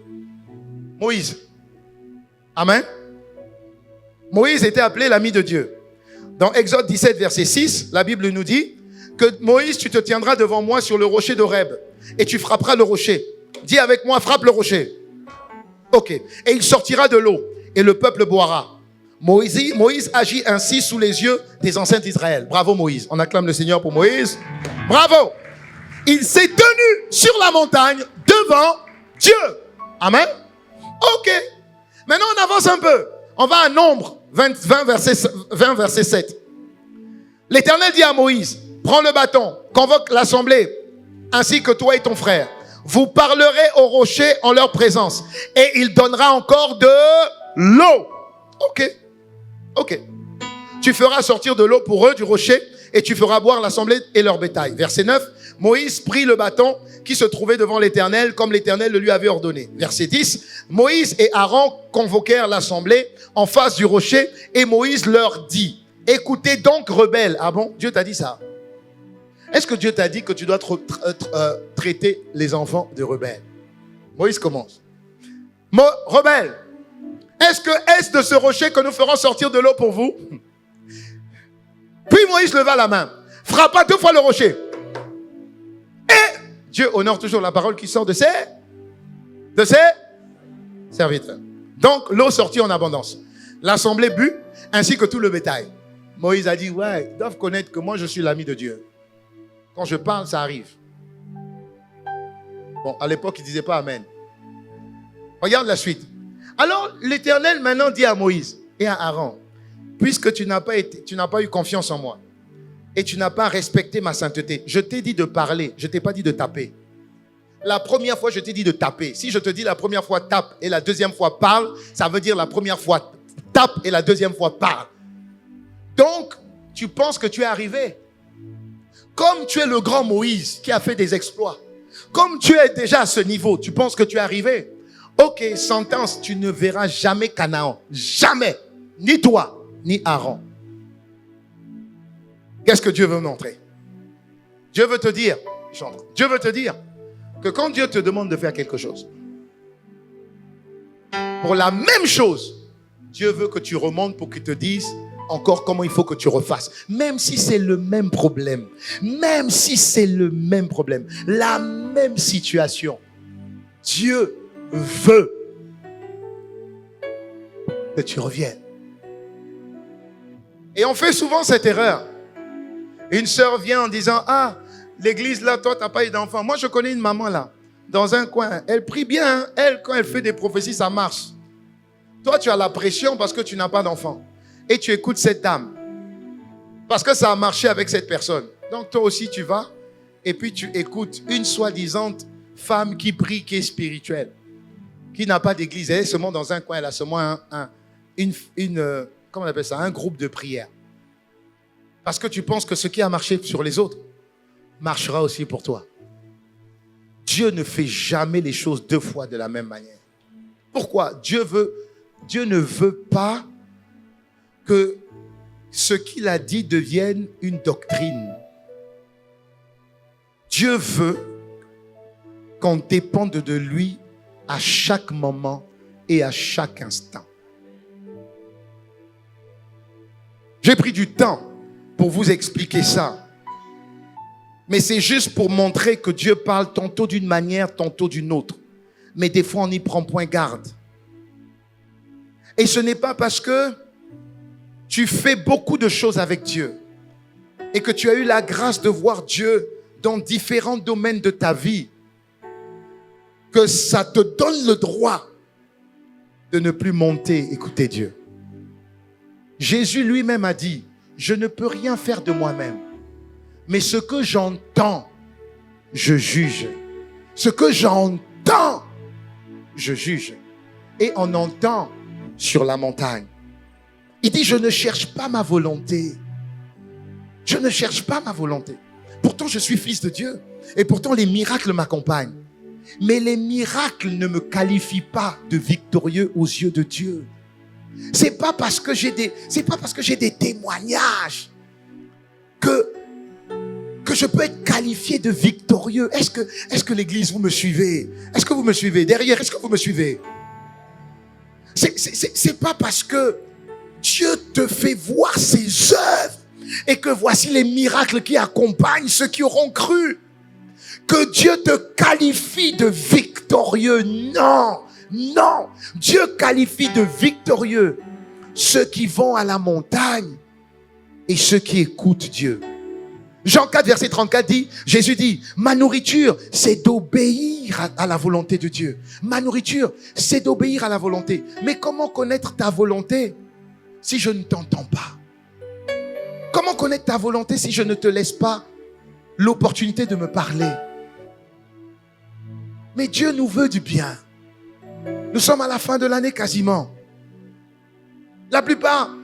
Moïse? Amen. Moïse était appelé l'ami de Dieu. Dans Exode 17, verset 6, la Bible nous dit que Moïse, tu te tiendras devant moi sur le rocher d'Horeb et tu frapperas le rocher. Dis avec moi, frappe le rocher. Ok. Et il sortira de l'eau et le peuple boira. Moïse agit ainsi sous les yeux des anciens d'Israël. Bravo Moïse. On acclame le Seigneur pour Moïse. Bravo. Il s'est tenu sur la montagne devant Dieu. Amen. Ok. Maintenant on avance un peu. On va à Nombre 20 verset 7. L'Éternel dit à Moïse, prends le bâton, convoque l'assemblée, ainsi que toi et ton frère. Vous parlerez au rocher en leur présence. Et il donnera encore de l'eau. Ok. Ok. Tu feras sortir de l'eau pour eux du rocher et tu feras boire l'assemblée et leur bétail. Verset 9. Moïse prit le bâton qui se trouvait devant l'Éternel comme l'Éternel le lui avait ordonné. Verset 10. Moïse et Aaron convoquèrent l'assemblée en face du rocher et Moïse leur dit, écoutez donc rebelles. Ah bon? Dieu t'a dit ça? Est-ce que Dieu t'a dit que tu dois traiter les enfants de rebelles? Moïse commence. Rebelles, est-ce de ce rocher que nous ferons sortir de l'eau pour vous? Puis Moïse leva la main, frappa 2 fois le rocher. Et Dieu honore toujours la parole qui sort de ses serviteurs. Donc l'eau sortit en abondance. L'assemblée but, ainsi que tout le bétail. Moïse a dit, ouais, ils doivent connaître que moi je suis l'ami de Dieu. Quand je parle, ça arrive. Bon, à l'époque, il ne disait pas Amen. Regarde la suite. Alors, l'Éternel maintenant dit à Moïse et à Aaron, puisque tu n'as pas eu confiance en moi et tu n'as pas respecté ma sainteté, je t'ai dit de parler, je ne t'ai pas dit de taper. La première fois, je t'ai dit de taper. Si je te dis la première fois tape et la deuxième fois parle, ça veut dire la première fois tape et la deuxième fois parle. Donc, tu penses que tu es arrivé. Comme tu es le grand Moïse qui a fait des exploits, comme tu es déjà à ce niveau, tu penses que tu es arrivé. Ok, sentence, tu ne verras jamais Canaan. Jamais. Ni toi, ni Aaron. Qu'est-ce que Dieu veut montrer? Dieu veut te dire que quand Dieu te demande de faire quelque chose, pour la même chose, Dieu veut que tu remontes pour qu'il te dise encore comment il faut que tu refasses. Même si c'est le même problème. Même si c'est le même problème. La même situation. Dieu veut que tu reviennes. Et on fait souvent cette erreur. Une sœur vient en disant, ah, l'église là, toi, tu n'as pas eu d'enfant. Moi, je connais une maman là, dans un coin. Elle prie bien. Elle, quand elle fait des prophéties, ça marche. Toi, tu as la pression parce que tu n'as pas d'enfant. Et tu écoutes cette dame. Parce que ça a marché avec cette personne. Donc toi aussi tu vas. Et puis tu écoutes une soi-disant femme qui prie, qui est spirituelle. Qui n'a pas d'église. Elle est seulement dans un coin. Elle a seulement comment on appelle ça? Un groupe de prière. Parce que tu penses que ce qui a marché sur les autres marchera aussi pour toi. Dieu ne fait jamais les choses 2 fois de la même manière. Pourquoi? Dieu ne veut pas que ce qu'il a dit devienne une doctrine. Dieu veut qu'on dépende de lui à chaque moment et à chaque instant. J'ai pris du temps pour vous expliquer ça. Mais c'est juste pour montrer que Dieu parle tantôt d'une manière, tantôt d'une autre. Mais des fois, on n'y prend point garde. Et ce n'est pas parce que tu fais beaucoup de choses avec Dieu et que tu as eu la grâce de voir Dieu dans différents domaines de ta vie que ça te donne le droit de ne plus monter, écouter Dieu. Jésus lui-même a dit, je ne peux rien faire de moi-même, mais ce que j'entends, je juge. Ce que j'entends, je juge. Et on entend sur la montagne. Il dit, je ne cherche pas ma volonté. Je ne cherche pas ma volonté. Pourtant, je suis fils de Dieu. Et pourtant, les miracles m'accompagnent. Mais les miracles ne me qualifient pas de victorieux aux yeux de Dieu. C'est pas parce que j'ai des témoignages que je peux être qualifié de victorieux. Est-ce que l'église, vous me suivez? Est-ce que vous me suivez? Derrière, est-ce que vous me suivez? C'est pas parce que Dieu te fait voir ses œuvres et que voici les miracles qui accompagnent ceux qui auront cru que Dieu te qualifie de victorieux. Non, non. Dieu qualifie de victorieux ceux qui vont à la montagne et ceux qui écoutent Dieu. Jean 4, verset 34 dit, Jésus dit, ma nourriture, c'est d'obéir à la volonté de Dieu. Ma nourriture, c'est d'obéir à la volonté. Mais comment connaître ta volonté si je ne t'entends pas? Comment connaître ta volonté si je ne te laisse pas l'opportunité de me parler? Mais Dieu nous veut du bien. Nous sommes à la fin de l'année quasiment. La plupart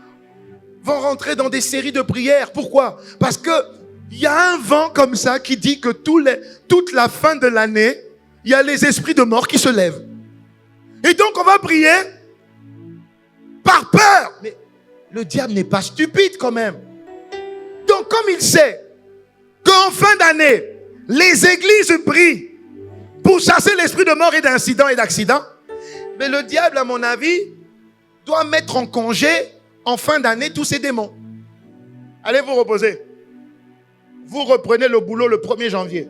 vont rentrer dans des séries de prières. Pourquoi? Parce que il y a un vent comme ça qui dit que toute la fin de l'année, il y a les esprits de mort qui se lèvent. Et donc on va prier par peur. Mais le diable n'est pas stupide quand même. Donc comme il sait qu'en fin d'année, les églises prient pour chasser l'esprit de mort et d'incidents et d'accidents, mais le diable, à mon avis, doit mettre en congé en fin d'année tous ces démons. Allez vous reposer. Vous reprenez le boulot le 1er janvier.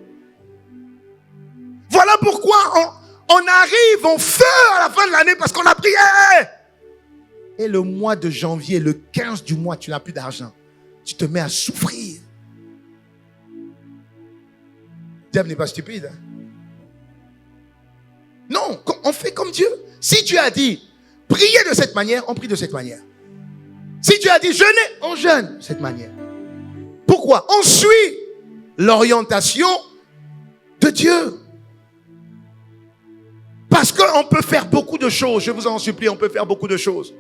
Voilà pourquoi on arrive en feu à la fin de l'année parce qu'on a prié. Et le mois de janvier, le 15 du mois, tu n'as plus d'argent. Tu te mets à souffrir. Le diable n'est pas stupide. Hein? Non, on fait comme Dieu. Si Dieu a dit, priez de cette manière, on prie de cette manière. Si Dieu a dit, jeûnez, on jeûne de cette manière. Pourquoi? On suit l'orientation de Dieu. Parce qu'on peut faire beaucoup de choses. Je vous en supplie, on peut faire beaucoup de choses.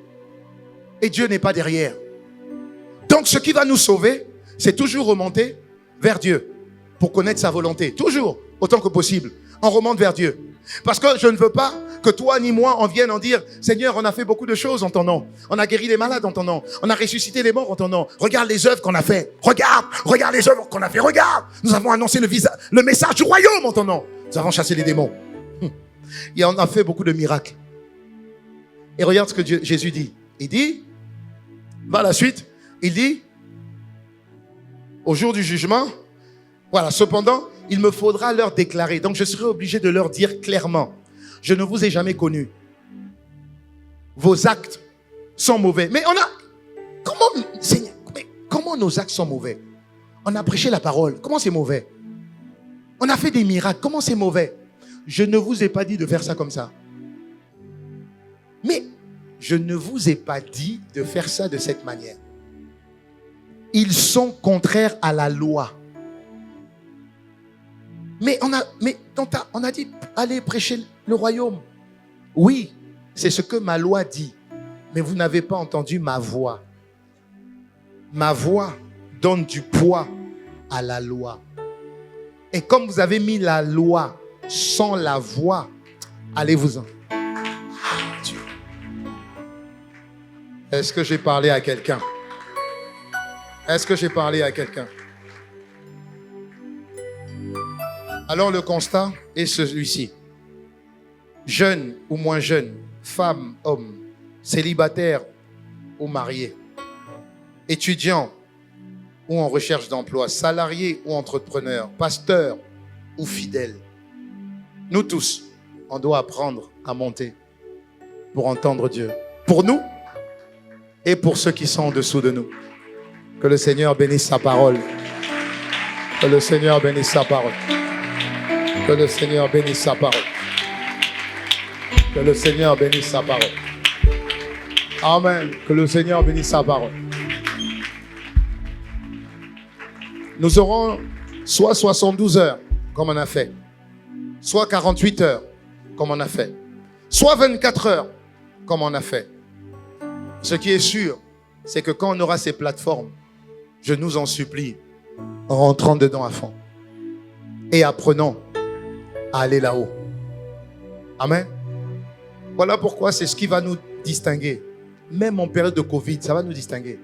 Et Dieu n'est pas derrière. Donc ce qui va nous sauver, c'est toujours remonter vers Dieu. Pour connaître sa volonté. Toujours, autant que possible. On remonte vers Dieu. Parce que je ne veux pas que toi ni moi on vienne en dire, Seigneur, on a fait beaucoup de choses en ton nom. On a guéri les malades en ton nom. On a ressuscité les morts en ton nom. Regarde les œuvres qu'on a fait. Regarde les œuvres qu'on a fait. Regarde. Nous avons annoncé le message du royaume en ton nom. Nous avons chassé les démons. Et on a fait beaucoup de miracles. Et regarde ce que Jésus dit. Il dit, va à la suite, il dit, au jour du jugement, voilà, cependant, il me faudra leur déclarer. Donc je serai obligé de leur dire clairement, je ne vous ai jamais connu. Vos actes sont mauvais. Mais Seigneur, comment nos actes sont mauvais? On a prêché la parole. Comment c'est mauvais? On a fait des miracles. Comment c'est mauvais? Je ne vous ai pas dit de faire ça comme ça. Mais je ne vous ai pas dit de faire ça de cette manière. Ils sont contraires à la loi. Mais on a dit, allez prêcher le royaume. Oui, c'est ce que ma loi dit. Mais vous n'avez pas entendu ma voix. Ma voix donne du poids à la loi. Et comme vous avez mis la loi sans la voix, allez-vous-en. Ah, Dieu. Est-ce que j'ai parlé à quelqu'un? Est-ce que j'ai parlé à quelqu'un? Alors le constat est celui-ci. Jeune ou moins jeune, femme, homme, célibataire ou marié, étudiant ou en recherche d'emploi, salarié ou entrepreneur, pasteur ou fidèle. Nous tous, on doit apprendre à monter pour entendre Dieu. Pour nous et pour ceux qui sont en dessous de nous. Que le Seigneur bénisse sa parole. Que le Seigneur bénisse sa parole. Que le Seigneur bénisse sa parole. Que le Seigneur bénisse sa parole. Amen. Que le Seigneur bénisse sa parole. Nous aurons soit 72 heures, comme on a fait, soit 48 heures, comme on a fait, soit 24 heures, comme on a fait. Ce qui est sûr, c'est que quand on aura ces plateformes, je nous en supplie, rentrons dedans à fond et apprenons à aller là-haut. Amen. Voilà pourquoi c'est ce qui va nous distinguer. Même en période de Covid, ça va nous distinguer.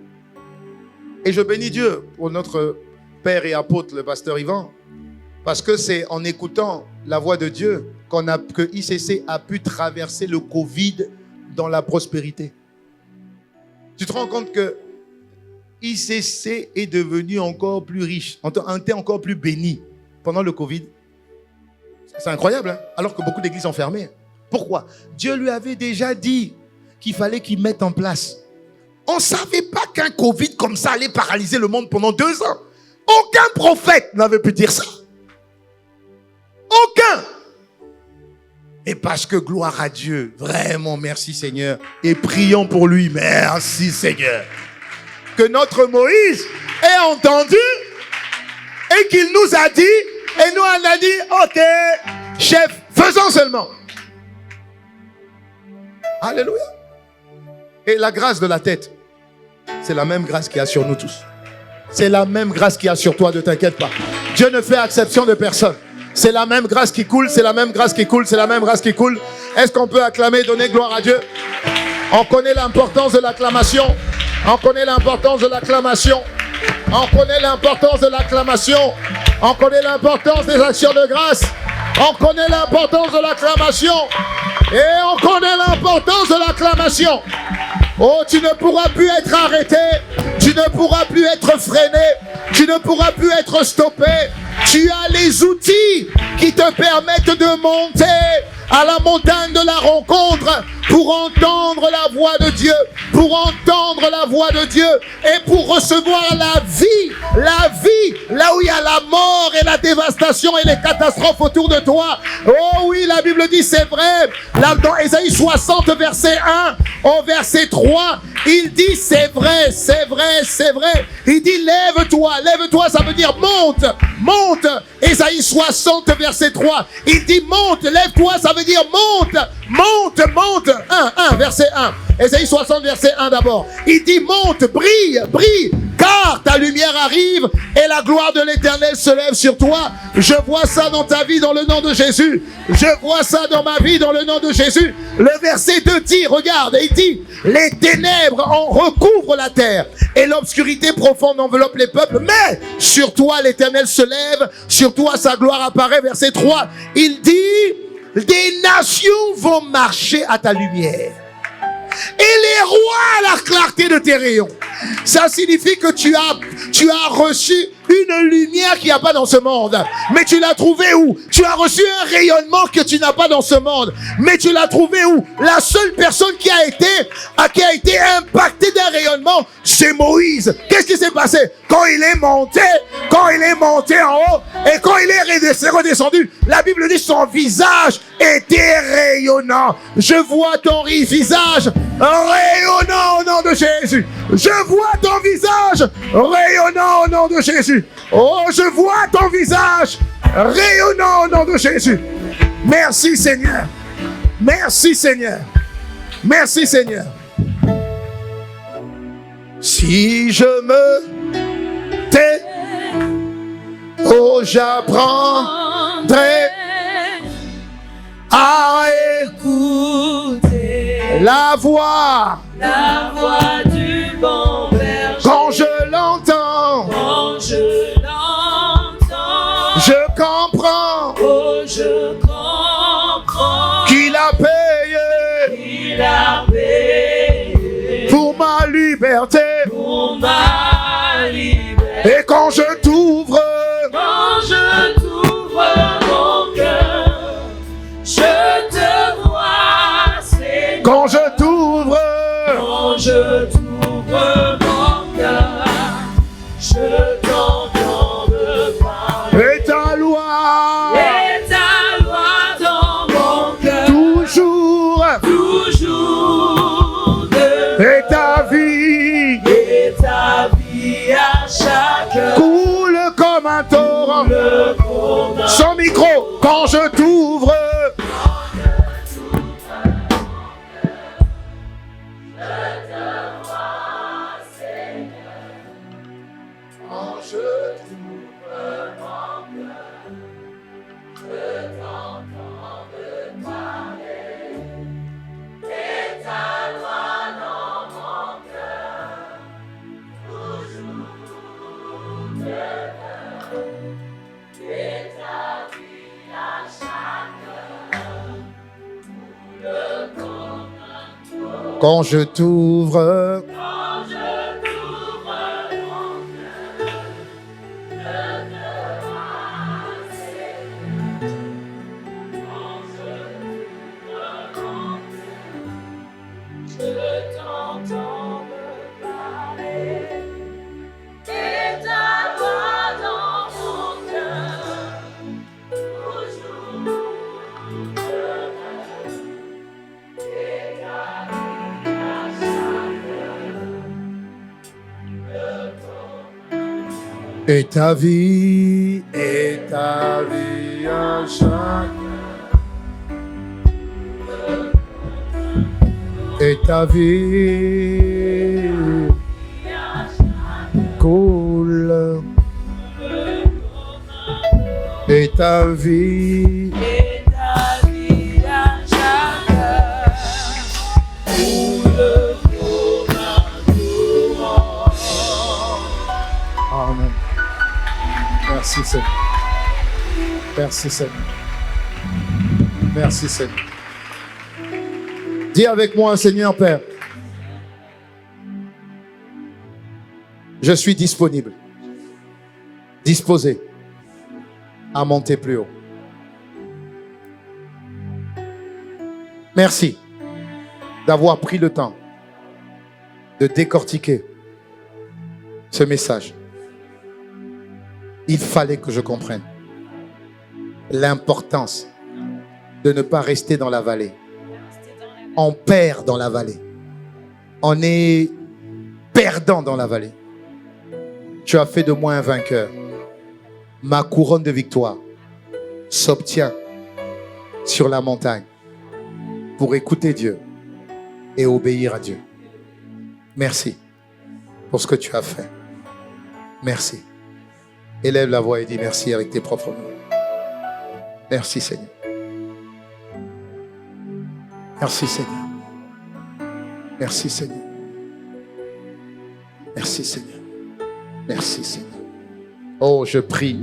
Et je bénis Dieu pour notre père et apôtre, le pasteur Yvan, parce que c'est en écoutant la voix de Dieu que ICC a pu traverser le Covid dans la prospérité. Tu te rends compte que ICC est devenu encore plus riche, était encore plus béni pendant le Covid. C'est incroyable, hein? Alors que beaucoup d'églises ont fermé. Pourquoi? Dieu lui avait déjà dit qu'il fallait qu'il mette en place. On ne savait pas qu'un Covid comme ça allait paralyser le monde pendant 2 ans. Aucun prophète n'avait pu dire ça. Aucun. Et parce que gloire à Dieu, vraiment merci Seigneur. Et prions pour lui, merci Seigneur. Que notre Moïse ait entendu et qu'il nous a dit, et nous on a dit, ok, chef, faisons seulement. Alléluia. Et la grâce de la tête, c'est la même grâce qu'il y a sur nous tous. C'est la même grâce qu'il y a sur toi, ne t'inquiète pas. Dieu ne fait exception de personne. C'est la même grâce qui coule, c'est la même grâce qui coule, c'est la même grâce qui coule. Est-ce qu'on peut acclamer, donner gloire à Dieu? On connaît l'importance de l'acclamation. On connaît l'importance de l'acclamation. On connaît l'importance de l'acclamation. On connaît l'importance des actions de grâce. On connaît l'importance de l'acclamation. Et on connaît l'importance de l'acclamation. Oh, tu ne pourras plus être arrêté. Tu ne pourras plus être freiné. Tu ne pourras plus être stoppé. Tu as les outils qui te permettent de monter à la montagne de la rencontre pour entendre la voix de Dieu, pour entendre la voix de Dieu et pour recevoir la vie, là où il y a la mort et la dévastation et les catastrophes autour de toi. Oh oui, la Bible dit, c'est vrai, là dans Ésaïe 60, verset 1 au verset 3, il dit, c'est vrai, c'est vrai, c'est vrai. Il dit, lève-toi, lève-toi, ça veut dire monte, monte. Ésaïe 60, verset 3, il dit, monte, lève-toi, ça veut dire monte, monte, monte. 1, verset 1. Ésaïe 60, verset 1 d'abord. Il dit, monte, brille, brille, car ta lumière arrive et la gloire de l'Éternel se lève sur toi. Je vois ça dans ta vie dans le nom de Jésus. Je vois ça dans ma vie dans le nom de Jésus. Le verset 2 dit, regarde, il dit, les ténèbres en recouvrent la terre et l'obscurité profonde enveloppe les peuples. Mais sur toi l'Éternel se lève, sur toi sa gloire apparaît. Verset 3, il dit, des nations vont marcher à ta lumière et les rois à la clarté de tes rayons. Ça signifie que tu as reçu une lumière qu'il n'y a pas dans ce monde. Mais tu l'as trouvé où? Tu as reçu un rayonnement que tu n'as pas dans ce monde. Mais tu l'as trouvé où? La seule personne qui a été impactée d'un rayonnement, c'est Moïse. Qu'est-ce qui s'est passé? Quand il est monté en haut et quand il est redescendu, la Bible dit son visage était rayonnant. Je vois ton visage rayonnant au nom de Jésus. Je vois ton visage rayonnant au nom de Jésus. Oh, je vois ton visage rayonnant au nom de Jésus. Merci Seigneur. Merci Seigneur. Merci Seigneur. Si je me tais, oh, j'apprendrai à écouter la voix du bon berger. Quand je l'entends, je comprends, oh, je comprends qu'il a payé pour ma liberté. Et quand je t'ouvre mon cœur, je te vois, Seigneur. Quand je t'ouvre mon cœur, je t'entends me parler. et ta loi Dans mon cœur, toujours de et ta vie à chaque coule comme un torrent. Sans micro. Quand je t'ouvre Quand je t'ouvre, je t'entends me parler et ta voix dans mon cœur toujours et ta vie à chacun. et ta vie à chacun. Et ta vie coule. Et ta vie Et ta vie à chacun coule comme un torrent. Amen. Merci Seigneur. Merci Seigneur. Merci Seigneur. Dis avec moi, Seigneur Père, je suis disponible, disposé à monter plus haut. Merci d'avoir pris le temps de décortiquer ce message. Il fallait que je comprenne l'importance de ne pas rester dans la vallée. On perd dans la vallée. On est perdant dans la vallée. Tu as fait de moi un vainqueur. Ma couronne de victoire s'obtient sur la montagne pour écouter Dieu et obéir à Dieu. Merci pour ce que tu as fait. Merci. Élève la voix et dis merci avec tes propres mots. Merci Seigneur. Merci Seigneur. Merci Seigneur. Merci Seigneur. Merci Seigneur. Oh, je prie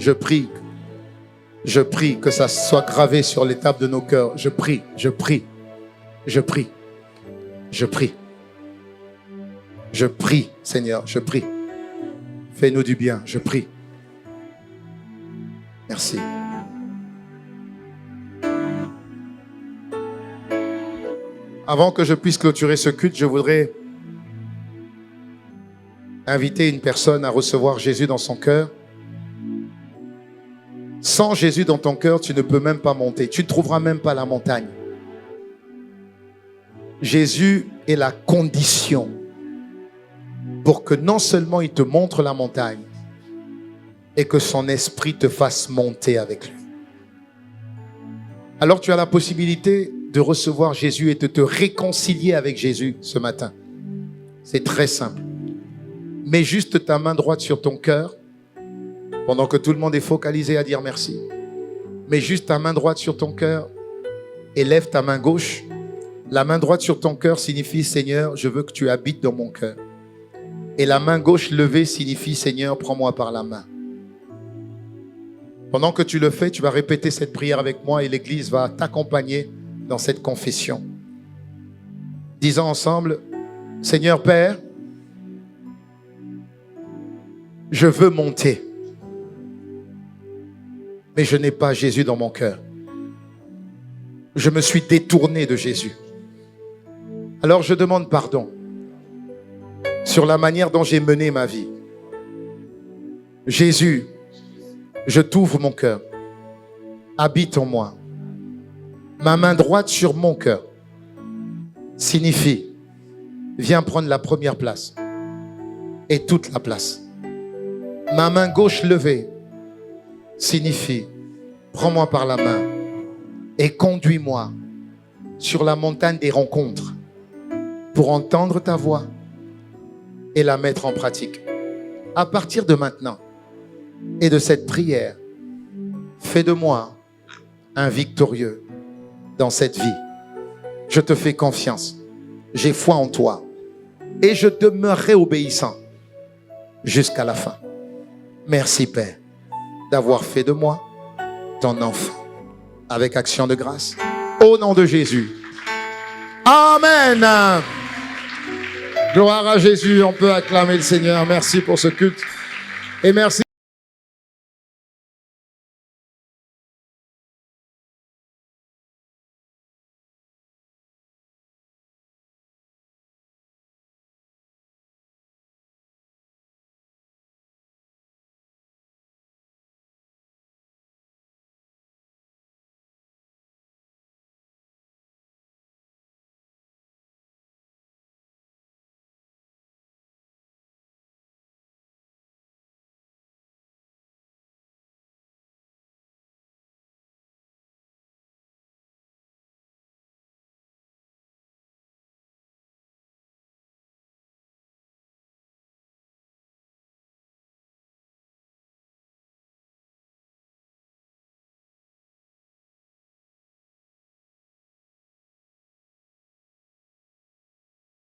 que ça soit gravé sur les tables de nos cœurs. Je prie. Je prie, Seigneur, je prie. Fais-nous du bien, je prie. Merci. Avant que je puisse clôturer ce culte, je voudrais inviter une personne à recevoir Jésus dans son cœur. Sans Jésus dans ton cœur, tu ne peux même pas monter. Tu ne trouveras même pas la montagne. Jésus est la condition pour que non seulement il te montre la montagne et que son esprit te fasse monter avec lui. Alors tu as la possibilité de recevoir Jésus et de te réconcilier avec Jésus ce matin. C'est très simple. Mets juste ta main droite sur ton cœur pendant que tout le monde est focalisé à dire merci. Mets juste ta main droite sur ton cœur et lève ta main gauche. La main droite sur ton cœur signifie Seigneur, je veux que tu habites dans mon cœur. Et la main gauche levée signifie Seigneur, prends-moi par la main. Pendant que tu le fais, tu vas répéter cette prière avec moi et l'Église va t'accompagner dans cette confession. Disons ensemble, Seigneur Père, je veux monter, mais je n'ai pas Jésus dans mon cœur. Je me suis détourné de Jésus. Alors je demande pardon sur la manière dont j'ai mené ma vie. Jésus, je t'ouvre mon cœur. Habite en moi. Ma main droite sur mon cœur signifie viens prendre la première place et toute la place. Ma main gauche levée signifie prends-moi par la main et conduis-moi sur la montagne des rencontres pour entendre ta voix et la mettre en pratique. À partir de maintenant et de cette prière, fais de moi un victorieux dans cette vie. Je te fais confiance. J'ai foi en toi. Et je demeurerai obéissant jusqu'à la fin. Merci Père d'avoir fait de moi ton enfant. Avec action de grâce. Au nom de Jésus. Amen. Gloire à Jésus, on peut acclamer le Seigneur. Merci pour ce culte. Et merci.